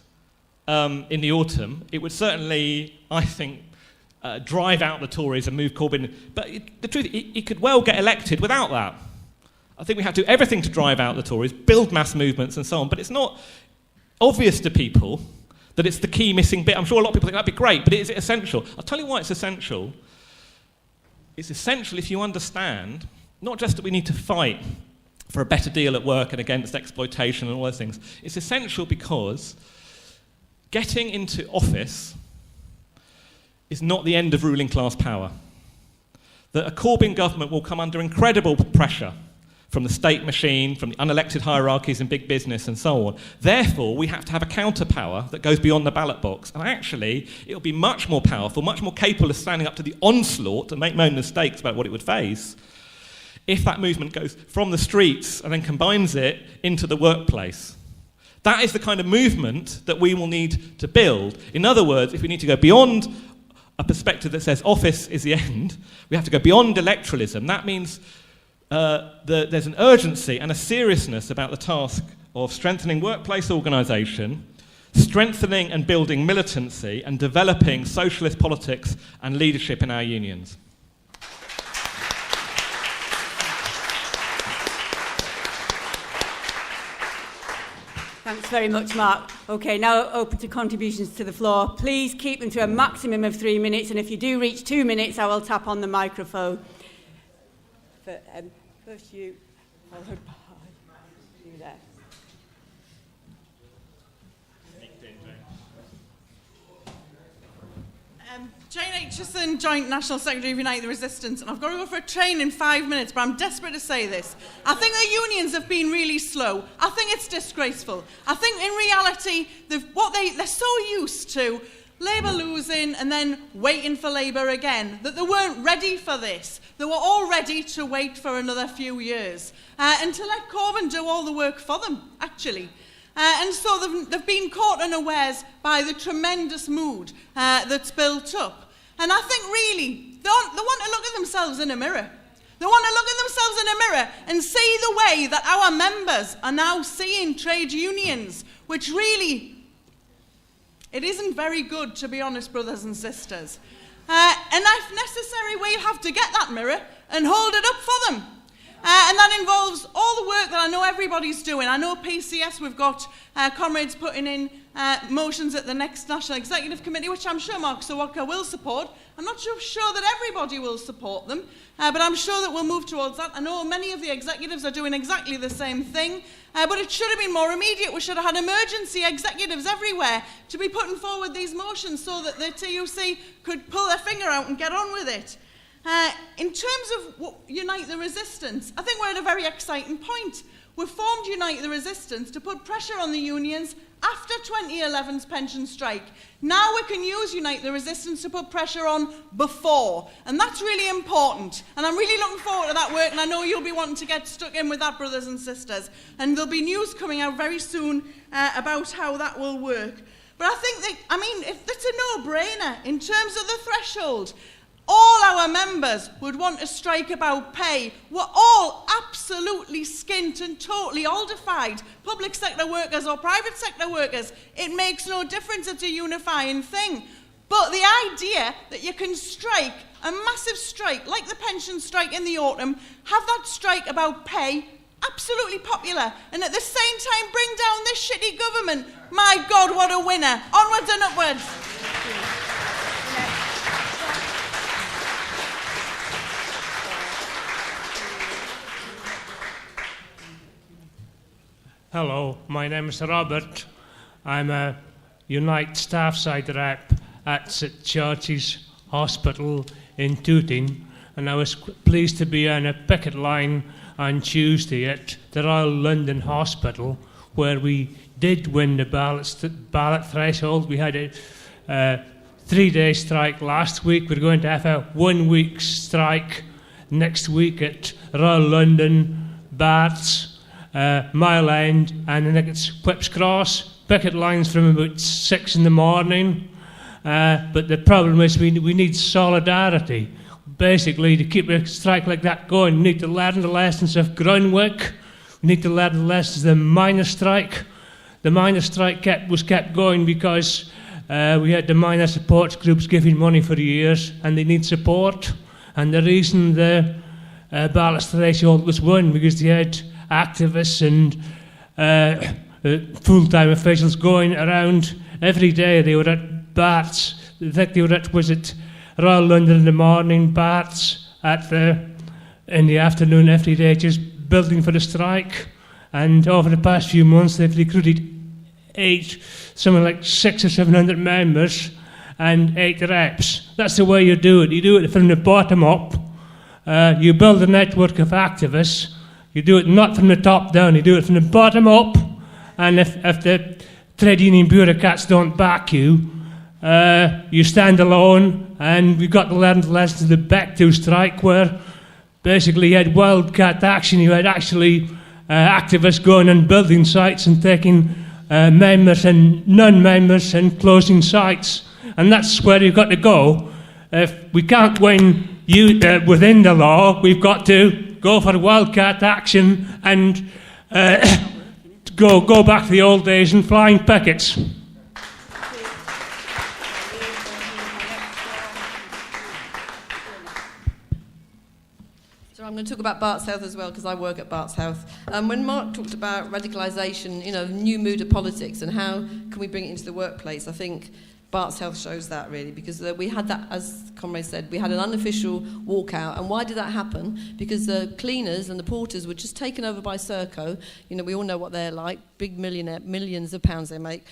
in the autumn, it would certainly, I think, drive out the Tories and move Corbyn. But the truth, he could well get elected without that. I think we have to do everything to drive out the Tories, build mass movements and so on, but it's not obvious to people that it's the key missing bit. I'm sure a lot of people think that'd be great, but is it essential? I'll tell you why it's essential. It's essential if you understand not just that we need to fight for a better deal at work and against exploitation and all those things. It's essential because getting into office is not the end of ruling class power. That a Corbyn government will come under incredible pressure from the state machine, from the unelected hierarchies in big business and so on. Therefore, we have to have a counterpower that goes beyond the ballot box. And actually, it'll be much more powerful, much more capable of standing up to the onslaught and make no mistakes about what it would face if that movement goes from the streets and then combines it into the workplace. That is the kind of movement that we will need to build. In other words, if we need to go beyond a perspective that says office is the end, we have to go beyond electoralism. That means there's an urgency and a seriousness about the task of strengthening workplace organisation, strengthening and building militancy, and developing socialist politics and leadership in our unions. Thanks very much, Mark. OK, now open to contributions to the floor. Please keep them to a maximum of 3 minutes, and if you do reach 2 minutes, I will tap on the microphone. First you, followed by you there. Jane Aitchison, Joint National Secretary of Unite the Resistance, and I've got to go for a train in 5 minutes, but I'm desperate to say this. I think the unions have been really slow. I think it's disgraceful. I think in reality, they're so used to Labour losing and then waiting for Labour again, that they weren't ready for this. They were all ready to wait for another few years and to let Corbyn do all the work for them, actually. And so they've been caught unawares by the tremendous mood that's built up. And I think really, they want to look at themselves in a mirror. They want to look at themselves in a mirror and see the way that our members are now seeing trade unions, which really, it isn't very good, to be honest, brothers and sisters. And if necessary, we'll have to get that mirror and hold it up for them. And that involves all the work that I know everybody's doing. I know PCS, we've got comrades putting in motions at the next National Executive Committee, which I'm sure Mark Sawaka will support. I'm not sure that everybody will support them, but I'm sure that we'll move towards that. I know many of the executives are doing exactly the same thing, but it should have been more immediate. We should have had emergency executives everywhere to be putting forward these motions so that the TUC could pull their finger out and get on with it. In terms of Unite the Resistance, I think we're at a very exciting point. We've formed Unite the Resistance to put pressure on the unions after 2011's pension strike. Now we can use Unite the Resistance to put pressure on before, and that's really important. And I'm really looking forward to that work, and I know you'll be wanting to get stuck in with that, brothers and sisters. And there'll be news coming out very soon about how that will work. But I think if it's a no-brainer in terms of the threshold. All our members would want to strike about pay. We're all absolutely skint and totally oldified. Public sector workers or private sector workers, it makes no difference. It's a unifying thing. But the idea that you can strike, a massive strike, like the pension strike in the autumn, have that strike about pay, absolutely popular, and at the same time bring down this shitty government. My God, what a winner. Onwards and upwards. Hello, my name is Robert. I'm a Unite staff side rep at St George's Hospital in Tooting, and I was pleased to be on a picket line on Tuesday at the Royal London Hospital, where we did win the ballot threshold. We had a 3-day strike last week. We're going to have a 1-week strike next week at Royal London, Barts, Mile End, and I think it's Whipps Cross. Picket lines from about 6 in the morning. But the problem is we need solidarity. Basically, to keep a strike like that going, we need to learn the lessons of Grunwick. We need to learn the lessons of the miners' strike. The miners' strike was kept going because we had the miner support groups giving money for years, and they need support. And the reason the ballot threshold was won because they had activists and full-time officials going around every day. They were at Barts. I think they were at Royal London in the morning, Barts in the afternoon every day, just building for the strike. And over the past few months, they've recruited something like 600 or 700 members and 8 reps. That's the way you do it. You do it from the bottom up. You build a network of activists. You do it not from the top down. You do it from the bottom up. And if the trade union bureaucrats don't back you, you stand alone. And we got to learn the lessons of the Back-to strike, where basically you had wildcat action. You had actually activists going on building sites and taking members and non-members and closing sites. And that's where you've got to go. If we can't win within the law, we've got to go for wildcat action and go back to the old days and flying pickets. I'm going to talk about Barts Health as well, because I work at Barts Health. When Mark talked about radicalisation, new mood of politics and how can we bring it into the workplace, I think Barts Health shows that, really, because we had that, as Comrade said, we had an unofficial walkout. And why did that happen? Because the cleaners and the porters were just taken over by Serco. We all know what they're like, big millionaire, millions of pounds they make,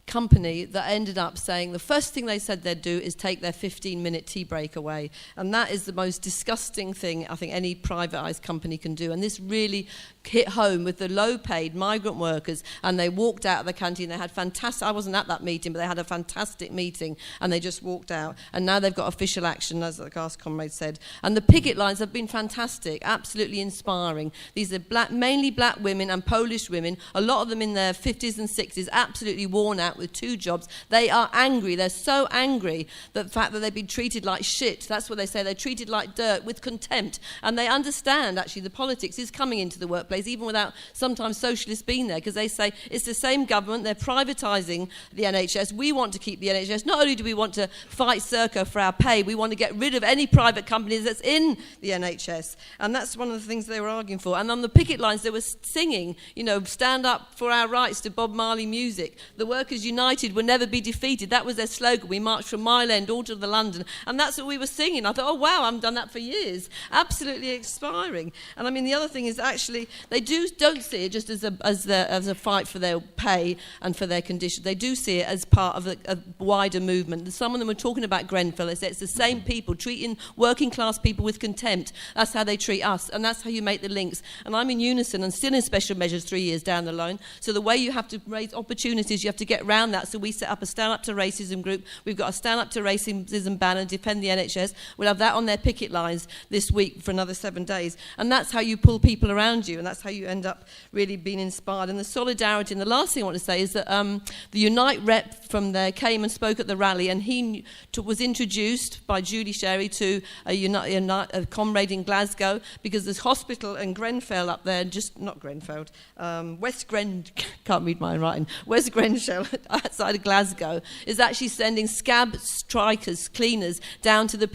company that ended up saying the first thing they said they'd do is take their 15-minute tea break away. And that is the most disgusting thing I think any privatised company can do. And this really hit home with the low-paid migrant workers, and they walked out of the canteen. They had fantastic, I wasn't at that meeting, but they had a fantastic meeting, and they just walked out. And now they've got official action, as the last comrade said. And the picket lines have been fantastic, absolutely inspiring. These are mainly black women and Polish women, a lot of them in their 50s and 60s, absolutely worn out with 2 jobs. They are angry. They're so angry that the fact that they've been treated like shit, that's what they say, they're treated like dirt, with contempt. And they understand, actually, the politics is coming into the workplace, even without sometimes socialists being there, because they say it's the same government, they're privatising the NHS. We want to keep the NHS. Not only do we want to fight Serco for our pay, we want to get rid of any private companies that's in the NHS. And that's one of the things they were arguing for. And on the picket lines, they were singing, stand up for our rights to Bob Marley music. The workers united will never be defeated. That was their slogan. We marched from Mile End all to the London. And that's what we were singing. I thought, oh, wow, I haven't done that for years. Absolutely inspiring. And I mean, the other thing is actually, they don't see it just as a fight for their pay and for their conditions. They do see it as part of a wider movement. Some of them were talking about Grenfell. They say it's the same people treating working class people with contempt. That's how they treat us, and that's how you make the links. And I'm in Unison and still in special measures 3 years down the line. So the way you have to raise opportunities, you have to get around that. So we set up a Stand Up to Racism group. We've got a Stand Up to Racism banner, Defend the NHS. We'll have that on their picket lines this week for another 7 days. And that's how you pull people around you, and that's how you end up really being inspired. And the solidarity, and the last thing I want to say is that the Unite rep from there came and spoke at the rally, and he was introduced by Julie Sherry to a comrade in Glasgow, because there's hospital in Grenfell up there, not Grenfell, can't read my writing, West Grenfell, outside of Glasgow, is actually sending scab strikers, cleaners, down to the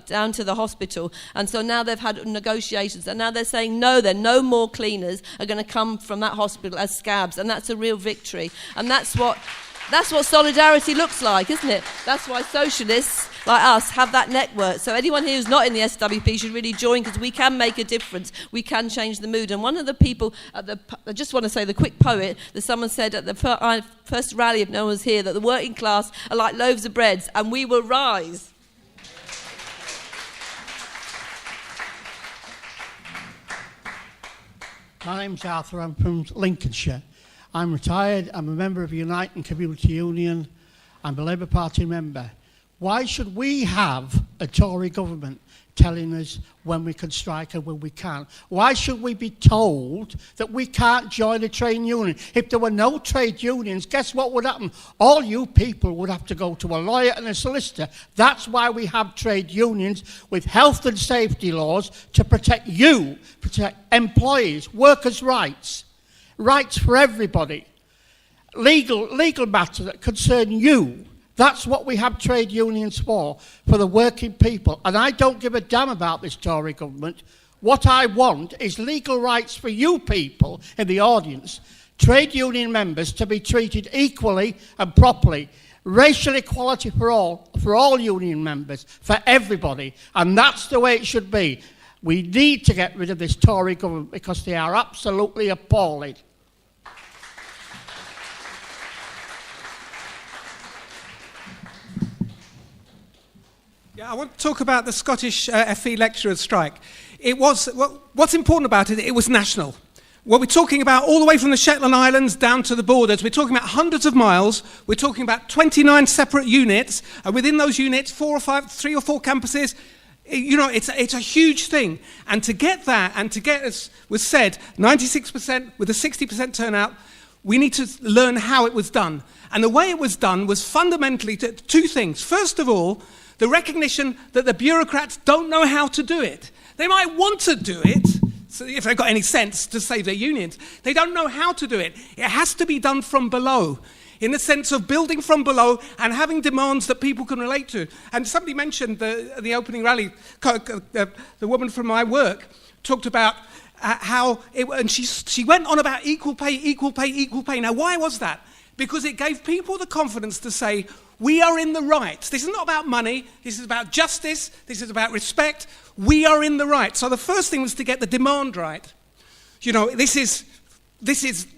down to the hospital. And so now they've had negotiations, and now they're saying no more cleaners are going to come from that hospital as scabs, and that's a real victory. And that's what solidarity looks like, isn't it? That's why socialists like us have that network. So anyone here who's not in the SWP should really join, because we can make a difference. We can change the mood. And one of the people I just want to say, the quick poet, that someone said at the first rally, if no one was here, that the working class are like loaves of bread, and we will rise. My name's Arthur. I'm from Lincolnshire. I'm retired. I'm a member of Uniting Community Union. I'm a Labour Party member. Why should we have a Tory government telling us when we can strike and when we can't? Why should we be told that we can't join a trade union? If there were no trade unions, guess what would happen? All you people would have to go to a lawyer and a solicitor. That's why we have trade unions with health and safety laws to protect you, protect employees, workers' rights, rights for everybody, legal matters that concern you. That's what we have trade unions for the working people. And I don't give a damn about this Tory government. What I want is legal rights for you people in the audience, trade union members, to be treated equally and properly. Racial equality for all union members, for everybody. And that's the way it should be. We need to get rid of this Tory government because they are absolutely appalling. Yeah, I want to talk about the Scottish FE lecturers' strike. It was, what's important about it, it was national. What we're talking about all the way from the Shetland Islands down to the borders, we're talking about hundreds of miles, we're talking about 29 separate units, and within those units, 3 or 4 campuses. You know, it's a huge thing. And to get that, and to get, as was said, 96% with a 60% turnout, we need to learn how it was done. And the way it was done was fundamentally two things. First of all, the recognition that the bureaucrats don't know how to do it. They might want to do it, so if they've got any sense to save their unions. They don't know how to do it. It has to be done from below, in the sense of building from below and having demands that people can relate to. And somebody mentioned the opening rally, the woman from my work talked about how, and she went on about equal pay, equal pay, equal pay. Now, why was that? Because it gave people the confidence to say, we are in the right. This is not about money. This is about justice. This is about respect. We are in the right. So the first thing was to get the demand right. You know, this is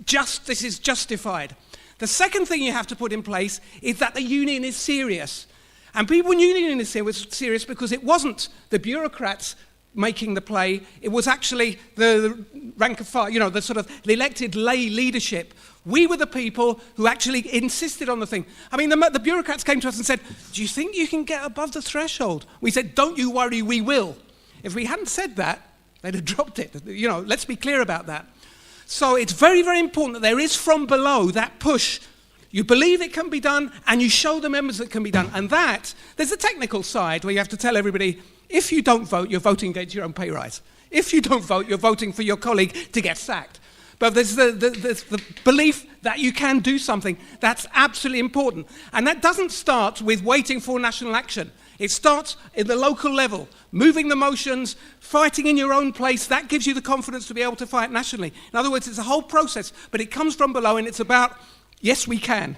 justified. The second thing you have to put in place is that the union is serious. And people knew the union is serious because it wasn't the bureaucrats making the play. It was actually the rank and file, you know, the elected lay leadership. We were the people who actually insisted on the thing. I mean, the bureaucrats came to us and said, do you think you can get above the threshold? We said, don't you worry, we will. If we hadn't said that, they'd have dropped it. You know, let's be clear about that. So it's very, very important that there is from below that push. You believe it can be done, and you show the members that it can be done. And that, there's a technical side where you have to tell everybody, if you don't vote, you're voting against your own pay rise. If you don't vote, you're voting for your colleague to get sacked. But there's the belief that you can do something. That's absolutely important. And that doesn't start with waiting for national action. It starts at the local level, moving the motions, fighting in your own place. That gives you the confidence to be able to fight nationally. In other words, it's a whole process, but it comes from below, and it's about, yes, we can.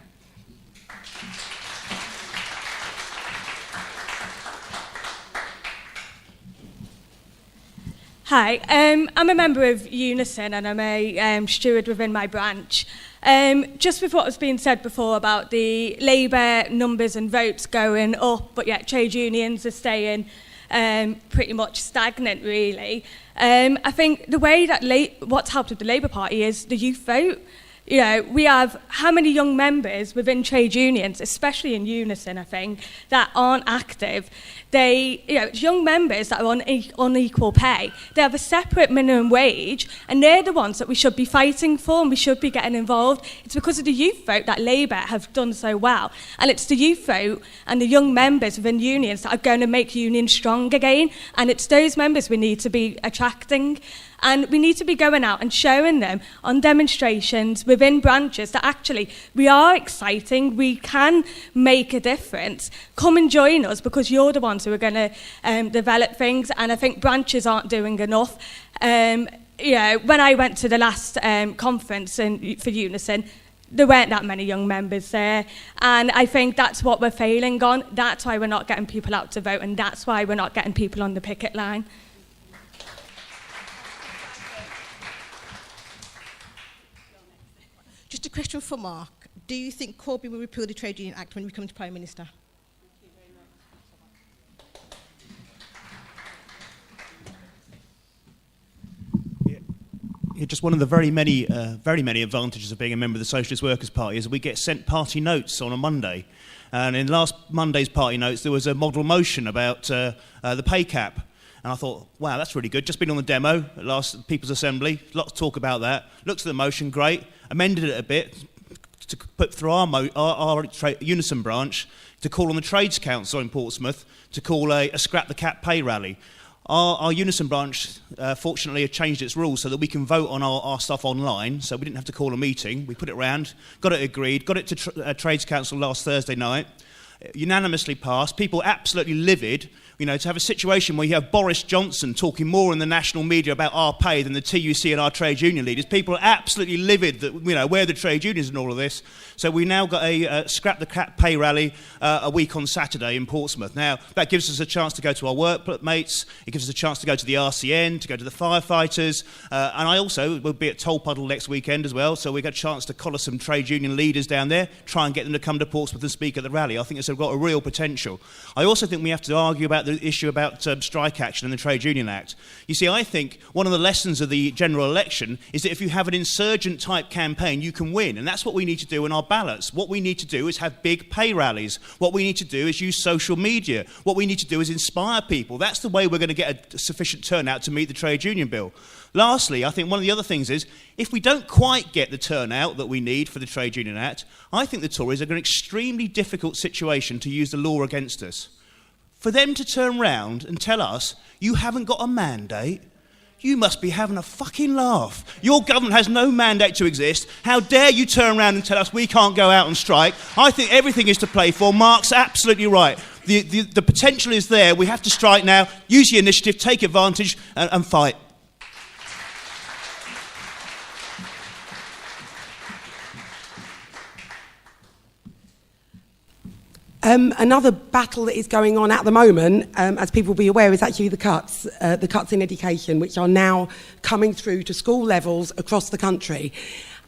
Hi, I'm a member of Unison and I'm a steward within my branch. Just with what was being said before about the Labour numbers and votes going up, but yet trade unions are staying pretty much stagnant, really. I think the way that what's helped with the Labour Party is the youth vote. You know, we have how many young members within trade unions, especially in Unison, I think, that aren't active. It's young members that are on unequal pay. They have a separate minimum wage, and they're the ones that we should be fighting for and we should be getting involved. It's because of the youth vote that Labour have done so well. And it's the youth vote and the young members within unions that are going to make unions strong again. And it's those members we need to be attracting. And we need to be going out and showing them on demonstrations within branches that actually we are exciting, we can make a difference. Come and join us because you're the ones who are going to develop things, and I think branches aren't doing enough. When I went to the last conference for Unison, there weren't that many young members there, and I think that's what we're failing on. That's why we're not getting people out to vote, and that's why we're not getting people on the picket line. Just a question for Mark. Do you think Corbyn will repeal the Trade Union Act when he becomes Prime Minister? just one of the very many advantages of being a member of the Socialist Workers' Party is we get sent party notes on a Monday. And in last Monday's party notes, there was a model motion about the pay cap. And I thought, wow, that's really good. Just been on the demo at last People's Assembly. Lots of talk about that. Looked at the motion, great. Amended it a bit to put through our Unison branch to call on the Trades Council in Portsmouth to call a scrap the cap pay rally. Our Unison branch, fortunately, had changed its rules so that we can vote on our stuff online, so we didn't have to call a meeting. We put it round, got it agreed, got it to Trades Council last Thursday night, unanimously passed. People absolutely livid, you know, to have a situation where you have Boris Johnson talking more in the national media about our pay than the TUC and our trade union leaders. People are absolutely livid that, you know, we're the trade unions and all of this. So we now got a scrap the cap pay rally a week on Saturday in Portsmouth. Now, that gives us a chance to go to our workmates, it gives us a chance to go to the RCN, to go to the firefighters, and I also will be at Tolpuddle next weekend as well, so we get a chance to collar some trade union leaders down there, try and get them to come to Portsmouth and speak at the rally. I think it's got a real potential. I also think we have to argue about the issue about strike action and the Trade Union Act. You see, I think one of the lessons of the general election is that if you have an insurgent type campaign, you can win, and that's what we need to do in our ballots. What we need to do is have big pay rallies. What we need to do is use social media. What we need to do is inspire people. That's the way we're going to get a sufficient turnout to meet the trade union bill. Lastly, I think one of the other things is, if we don't quite get the turnout that we need for the Trade Union Act, I think the Tories are in an extremely difficult situation to use the law against us. For them to turn round and tell us, you haven't got a mandate, you must be having a fucking laugh. Your government has no mandate to exist. How dare you turn around and tell us we can't go out and strike? I think everything is to play for. Mark's absolutely right. The potential is there. We have to strike now. Use the initiative, take advantage and fight. Another battle that is going on at the moment, as people will be aware, is actually the cuts in education, which are now coming through to school levels across the country.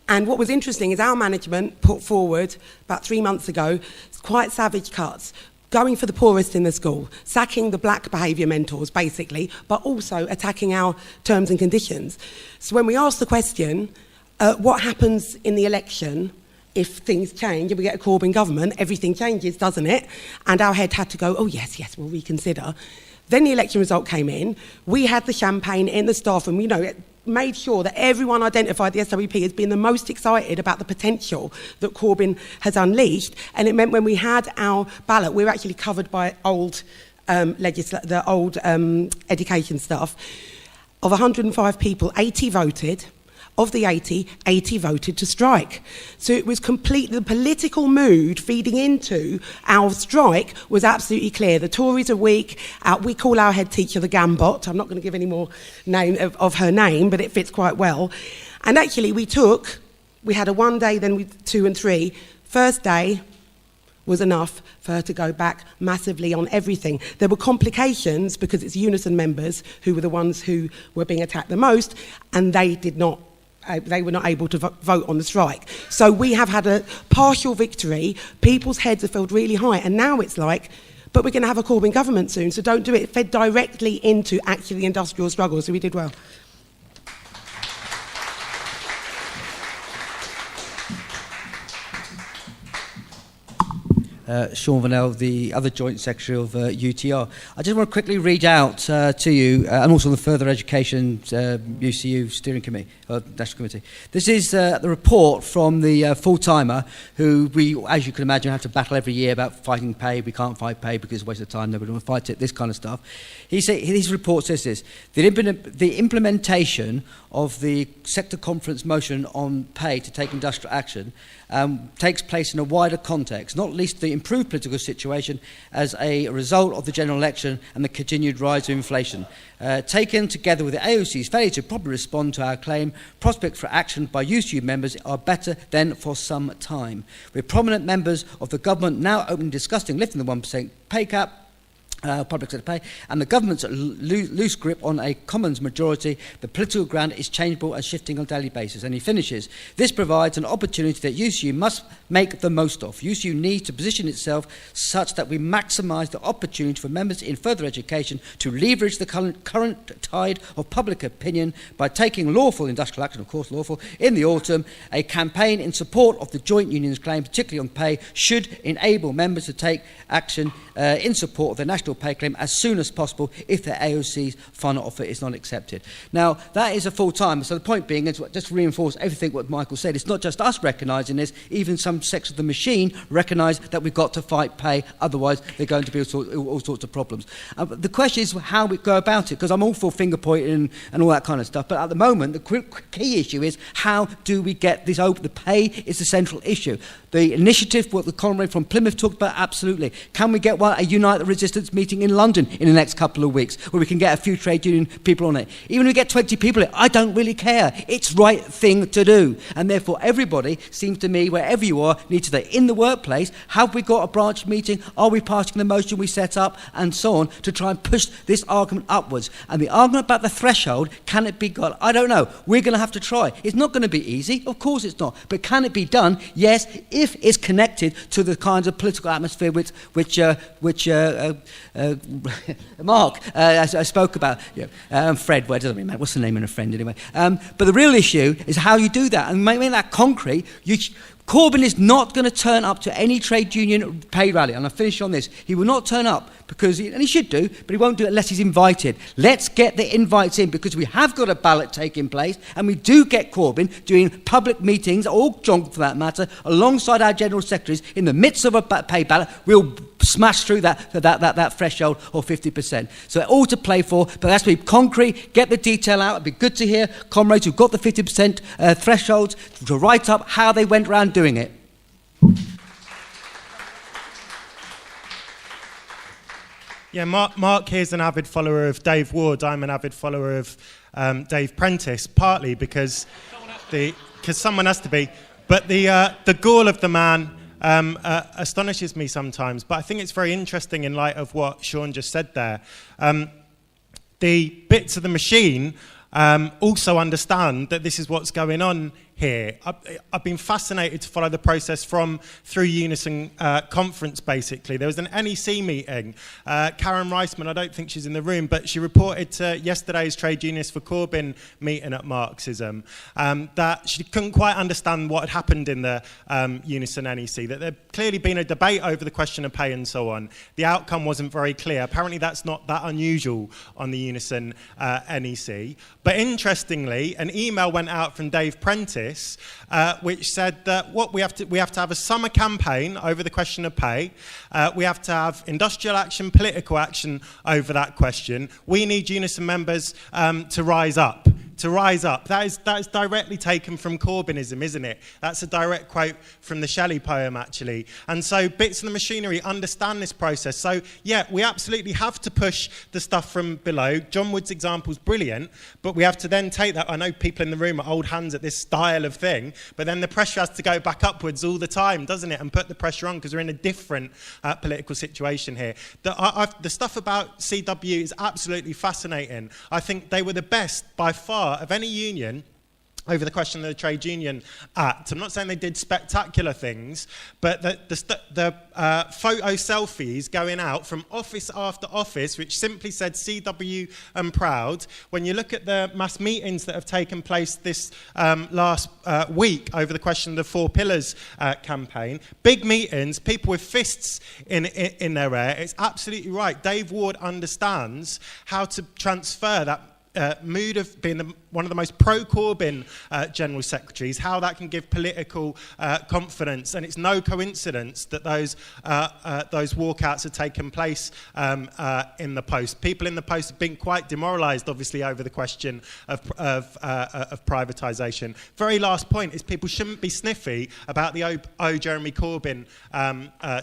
And what was interesting is our management put forward, about 3 months ago, quite savage cuts, going for the poorest in the school, sacking the black behaviour mentors, basically, but also attacking our terms and conditions. So when we ask the question, what happens in the election if things change and we get a Corbyn government, everything changes, doesn't it? And our head had to go, oh, yes, we'll reconsider. Then the election result came in. We had the champagne in the staff room. You know, it made sure that everyone identified the SWP as being the most excited about the potential that Corbyn has unleashed. And it meant when we had our ballot, we were actually covered by old education staff. Of 105 people, 80 voted. Of the 80 voted to strike. So it was completely, the political mood feeding into our strike was absolutely clear. The Tories are weak. We call our head teacher the Gambot. I'm not going to give any more name of her name, but it fits quite well. And actually we had a 1 day, then 2 and 3. First day was enough for her to go back massively on everything. There were complications because it's Unison members who were the ones who were being attacked the most, and they were not able to vote on the strike. So we have had a partial victory. People's heads have felt really high, and now it's like, but we're going to have a Corbyn government soon, so don't do it. It fed directly into actually the industrial struggle, so we did well. Sean Vanell, the other Joint Secretary of UTR. I just want to quickly read out to you, and also the Further Education UCU Steering Committee, National Committee. This is the report from the full-timer, who we, as you can imagine, have to battle every year about fighting pay. We can't fight pay because it's a waste of time, nobody wants to fight it, this kind of stuff. His report says this: the implementation of the sector conference motion on pay to take industrial action takes place in a wider context, not least the improved political situation as a result of the general election and the continued rise of inflation. Taken together with the AOC's failure to properly respond to our claim, prospects for action by UCU members are better than for some time. With prominent members of the government now openly discussing lifting the 1% pay cap, public sector pay, and the government's loose grip on a Commons majority, the political ground is changeable and shifting on a daily basis. And he finishes, this provides an opportunity that UCU must make the most of. UCU needs to position itself such that we maximise the opportunity for members in further education to leverage the current tide of public opinion by taking lawful industrial action, of course lawful, in the autumn. A campaign in support of the joint union's claim, particularly on pay, should enable members to take action in support of the national pay claim as soon as possible if the AOC's final offer is not accepted. Now, that is a full time. So the point being is just to reinforce everything what Michael said. It's not just us recognising this. Even some sections of the machine recognise that we've got to fight pay. Otherwise, they're going to be all sorts of problems. But the question is how we go about it, because I'm all for finger pointing and all that kind of stuff. But at the moment, the key issue is how do we get this open? The pay is the central issue. The initiative, what the comrade from Plymouth talked about, absolutely. Can we get a Unite the Resistance meeting in London in the next couple of weeks where we can get a few trade union people on it? Even if we get 20 people in, I don't really care. It's the right thing to do. And therefore, everybody, seems to me, wherever you are, needs to say, in the workplace, have we got a branch meeting? Are we passing the motion we set up? And so on, to try and push this argument upwards. And the argument about the threshold, can it be got? I don't know. We're going to have to try. It's not going to be easy. Of course it's not. But can it be done? Yes, if it's connected to the kinds of political atmosphere which Mark I spoke about. Fred, well, it doesn't really matter. What's the name of a friend anyway? But the real issue is how you do that. And make that concrete. Corbyn is not going to turn up to any trade union pay rally. And I'll finish on this. He will not turn up because, and he should do, but he won't do it unless he's invited. Let's get the invites in, because we have got a ballot taking place, and we do get Corbyn doing public meetings, or John for that matter, alongside our general secretaries in the midst of a pay ballot. We'll smash through that threshold of 50%. So all to play for, but it has to be concrete. Get the detail out. It'd be good to hear comrades who've got the 50% thresholds to write up how they went around doing it. Yeah, Mark here's an avid follower of Dave Ward. I'm an avid follower of Dave Prentice, partly because someone has to be. But the gall of the man astonishes me sometimes. But I think it's very interesting in light of what Sean just said there. The bits of the machine also understand that this is what's going on here. I've been fascinated to follow the process through Unison conference, basically. There was an NEC meeting. Karen Reisman, I don't think she's in the room, but she reported to yesterday's Trade Unionists for Corbyn meeting at Marxism that she couldn't quite understand what had happened in the Unison NEC, that there'd clearly been a debate over the question of pay and so on. The outcome wasn't very clear. Apparently that's not that unusual on the Unison NEC. But interestingly, an email went out from Dave Prentice which said that we have to have a summer campaign over the question of pay. We have to have industrial action, political action over that question. We need Unison members to rise up. To rise up. That is directly taken from Corbynism, isn't it? That's a direct quote from the Shelley poem, actually. And so bits of the machinery understand this process. So, yeah, we absolutely have to push the stuff from below. John Wood's example is brilliant, but we have to then take that. I know people in the room are old hands at this style of thing, but then the pressure has to go back upwards all the time, doesn't it? And put the pressure on, because we're in a different political situation here. The stuff about CW is absolutely fascinating. I think they were the best, by far, of any union over the question of the Trade Union Act. I'm not saying they did spectacular things, but the photo selfies going out from office after office, which simply said CW and proud. When you look at the mass meetings that have taken place this last week over the question of the Four Pillars campaign, big meetings, people with fists in their hair. It's absolutely right. Dave Ward understands how to transfer that mood of being one of the most pro-Corbyn general secretaries, how that can give political confidence. And it's no coincidence that those walkouts have taken place in the Post. People in the Post have been quite demoralised, obviously, over the question of privatisation. Very last point is people shouldn't be sniffy about the Oh Jeremy Corbyn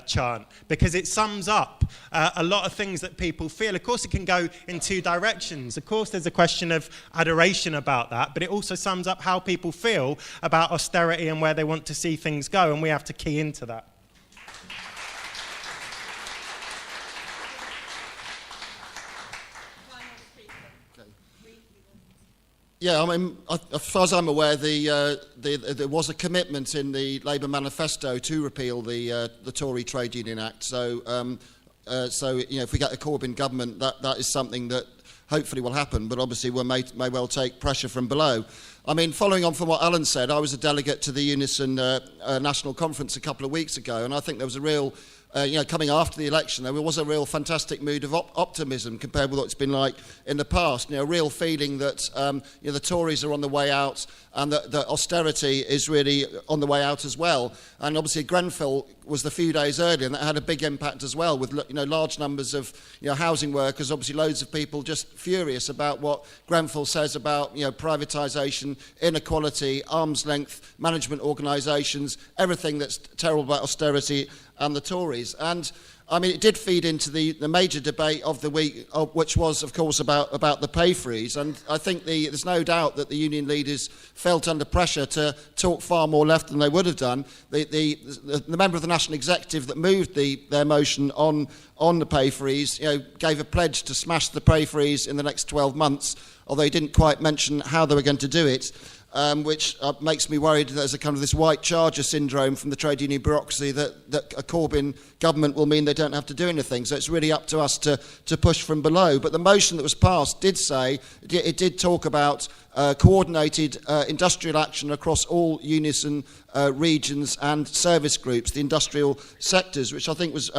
chant, because it sums up a lot of things that people feel. Of course, it can go in two directions. Of course, there's a question of adoration about that, but it also sums up how people feel about austerity and where they want to see things go, and we have to key into that. Yeah, I mean, as far as I'm aware, there was a commitment in the Labour manifesto to repeal the Tory Trade Union Act. So, if we get a Corbyn government, that is something that hopefully will happen. But obviously, we may well take pressure from below. I mean, following on from what Alan said, I was a delegate to the Unison National Conference a couple of weeks ago, and I think there was a real coming after the election, there was a real fantastic mood of optimism compared with what it's been like in the past. A real feeling that the Tories are on the way out and that austerity is really on the way out as well. And obviously Grenfell was the few days earlier, and that had a big impact as well, with large numbers of housing workers, obviously loads of people just furious about what Grenfell says about privatisation, inequality, arm's length, management organisations, everything that's terrible about austerity and the Tories. And I mean, it did feed into the major debate of the week, which was, of course, about the pay freeze. And I think there's no doubt that the union leaders felt under pressure to talk far more left than they would have done. The member of the National Executive that moved their motion on the pay freeze, gave a pledge to smash the pay freeze in the next 12 months, although he didn't quite mention how they were going to do it. Which makes me worried that there's a kind of this white charger syndrome from the trade union bureaucracy that a Corbyn government will mean they don't have to do anything. So it's really up to us to push from below. But the motion that was passed did say, it did talk about coordinated industrial action across all unison regions and service groups, the industrial sectors, which I think was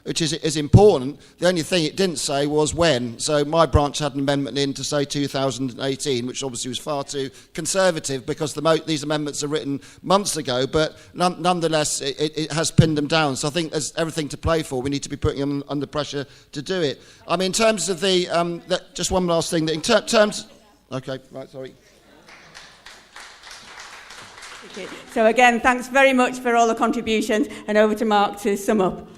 is important. The only thing it didn't say was when. So my branch had an amendment in to say 2018, which obviously was far too conservative because these amendments are written months ago, but nonetheless it has pinned them down. So I think there's everything to play for. We need to be putting them under pressure to do it. I mean, in terms of just one last thing, that in terms... Okay, right, sorry. Okay. So again, thanks very much for all the contributions, and over to Mark to sum up.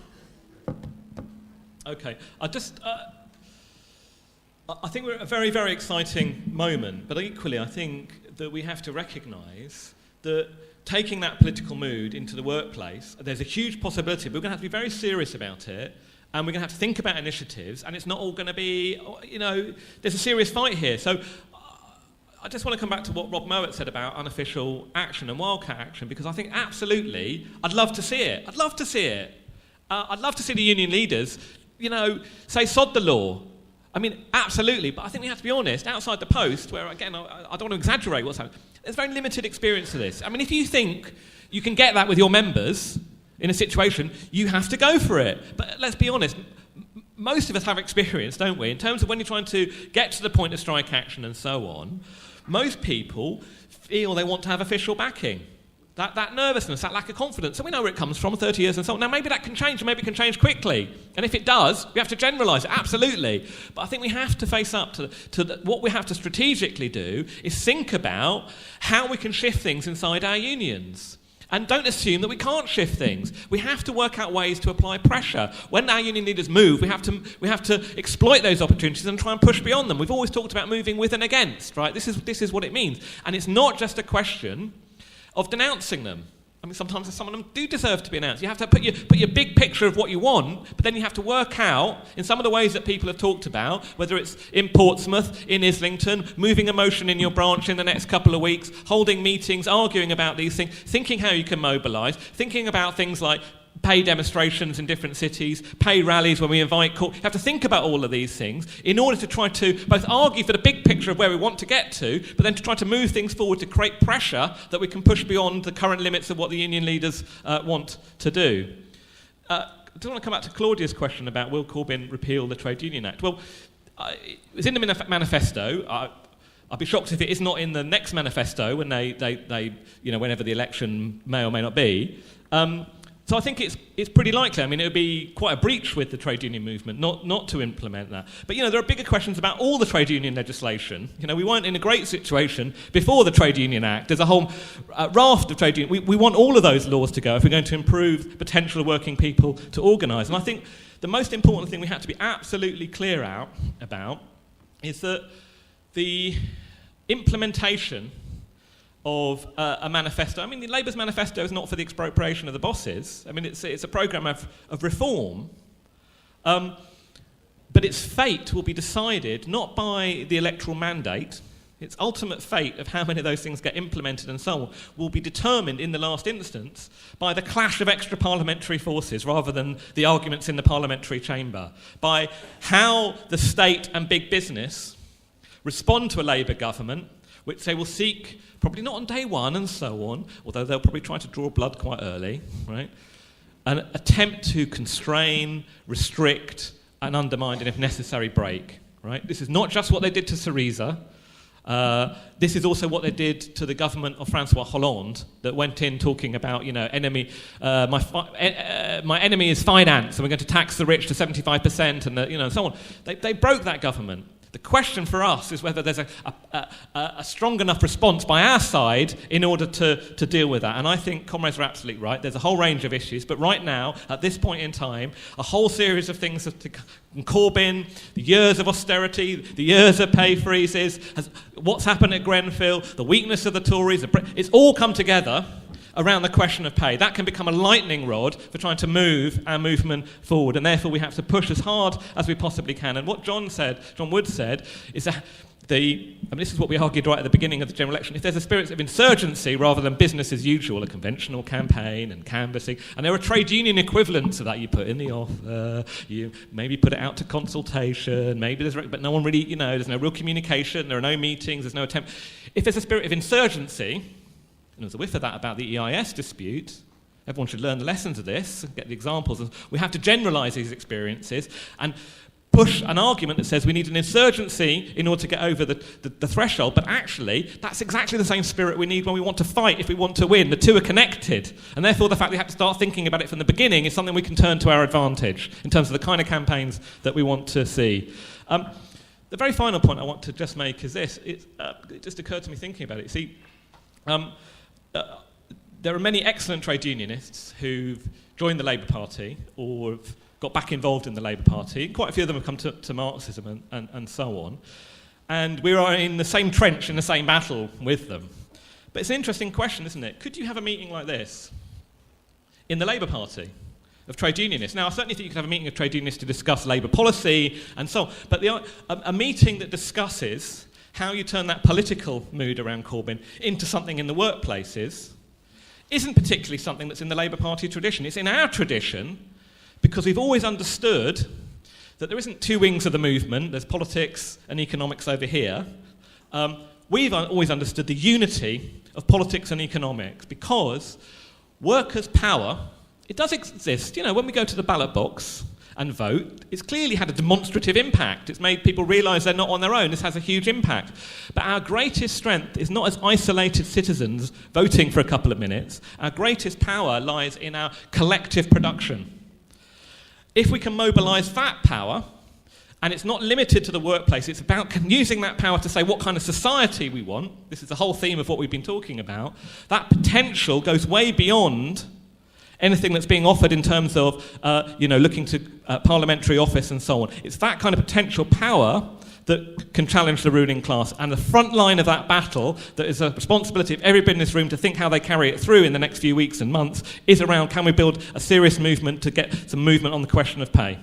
Okay, I think we're at a very, very exciting moment, but equally I think that we have to recognise that taking that political mood into the workplace, there's a huge possibility, but we're going to have to be very serious about it, and we're going to have to think about initiatives, and it's not all going to be, there's a serious fight here. So I just want to come back to what Rob Mowat said about unofficial action and wildcat action, because I think absolutely, I'd love to see it. I'd love to see it. I'd love to see the union leaders, say sod the law. I mean, absolutely, but I think we have to be honest, outside the post, where, again, I don't want to exaggerate what's happening, there's very limited experience of this. I mean, if you think you can get that with your members in a situation, you have to go for it. But let's be honest, most of us have experience, don't we, in terms of when you're trying to get to the point of strike action and so on. Most people feel they want to have official backing. That nervousness, that lack of confidence. So we know where it comes from, 30 years and so on. Now, maybe that can change, and maybe it can change quickly. And if it does, we have to generalise it, absolutely. But I think we have to face up to what we have to strategically do is think about how we can shift things inside our unions. And don't assume that we can't shift things. We have to work out ways to apply pressure. When our union leaders move, we have to exploit those opportunities and try and push beyond them. We've always talked about moving with and against, right? This is what it means. And it's not just a question of denouncing them. I mean, sometimes some of them do deserve to be announced. You have to put your big picture of what you want, but then you have to work out, in some of the ways that people have talked about, whether it's in Portsmouth, in Islington, moving a motion in your branch in the next couple of weeks, holding meetings, arguing about these things, thinking how you can mobilise, thinking about things like pay demonstrations in different cities, pay rallies when we invite court. You have to think about all of these things in order to try to both argue for the big picture of where we want to get to, but then to try to move things forward to create pressure that we can push beyond the current limits of what the union leaders want to do. I do want to come back to Claudia's question about will Corbyn repeal the Trade Union Act. Well, it was in the manifesto. I'd be shocked if it is not in the next manifesto when they whenever the election may or may not be. So I think it's pretty likely. I mean, it would be quite a breach with the trade union movement not to implement that. But, there are bigger questions about all the trade union legislation. We weren't in a great situation before the Trade Union Act. There's a whole raft of trade union. We want all of those laws to go if we're going to improve the potential of working people to organise. And I think the most important thing we have to be absolutely clear about is that the implementation of a manifesto. I mean, the Labour's manifesto is not for the expropriation of the bosses. I mean, it's a programme of reform. But its fate will be decided not by the electoral mandate, its ultimate fate of how many of those things get implemented and so on will be determined in the last instance by the clash of extra parliamentary forces rather than the arguments in the parliamentary chamber, by how the state and big business respond to a Labour government, which they will seek, probably not on day one and so on, although they'll probably try to draw blood quite early, right? An attempt to constrain, restrict, and undermine, and if necessary, break, right? This is not just what they did to Syriza. This is also what they did to the government of Francois Hollande, that went in talking about, enemy. My enemy is finance, and we're going to tax the rich to 75%, and so on. They broke that government. The question for us is whether there's a strong enough response by our side in order to deal with that. And I think comrades are absolutely right. There's a whole range of issues. But right now, at this point in time, a whole series of things from Corbyn, the years of austerity, the years of pay freezes, what's happened at Grenfell, the weakness of the Tories, it's all come together around the question of pay. That can become a lightning rod for trying to move our movement forward, and therefore we have to push as hard as we possibly can. And what John Wood said, is that this is what we argued right at the beginning of the general election. If there's a spirit of insurgency rather than business as usual, a conventional campaign and canvassing, and there are trade union equivalents of that, you put in the offer, you maybe put it out to consultation, but no one really, there's no real communication, there are no meetings, there's no attempt. If there's a spirit of insurgency, and there's a whiff of that about the EIS dispute, everyone should learn the lessons of this and get the examples. We have to generalise these experiences and push an argument that says we need an insurgency in order to get over the threshold, but actually that's exactly the same spirit we need when we want to fight, if we want to win. The two are connected, and therefore the fact we have to start thinking about it from the beginning is something we can turn to our advantage in terms of the kind of campaigns that we want to see. The very final point I want to just make is this. It just occurred to me thinking about it. See, there are many excellent trade unionists who've joined the Labour Party or have got back involved in the Labour Party. Quite a few of them have come to Marxism and so on. And we are in the same trench, in the same battle with them. But it's an interesting question, isn't it? Could you have a meeting like this in the Labour Party of trade unionists? Now, I certainly think you could have a meeting of trade unionists to discuss Labour policy and so on. But a meeting that discusses how you turn that political mood around Corbyn into something in the workplaces isn't particularly something that's in the Labour Party tradition. It's in our tradition because we've always understood that there isn't two wings of the movement. There's politics and economics over here. We've always understood the unity of politics and economics because workers' power, it does exist. When we go to the ballot box and vote, it's clearly had a demonstrative impact. It's made people realise they're not on their own. This has a huge impact. But our greatest strength is not as isolated citizens voting for a couple of minutes. Our greatest power lies in our collective production. If we can mobilise that power, and it's not limited to the workplace, it's about using that power to say what kind of society we want. This is the whole theme of what we've been talking about. That potential goes way beyond anything that's being offered in terms of, looking to parliamentary office and so on. It's that kind of potential power that can challenge the ruling class. And the front line of that battle, that is a responsibility of everybody in this room to think how they carry it through in the next few weeks and months, is around, can we build a serious movement to get some movement on the question of pay?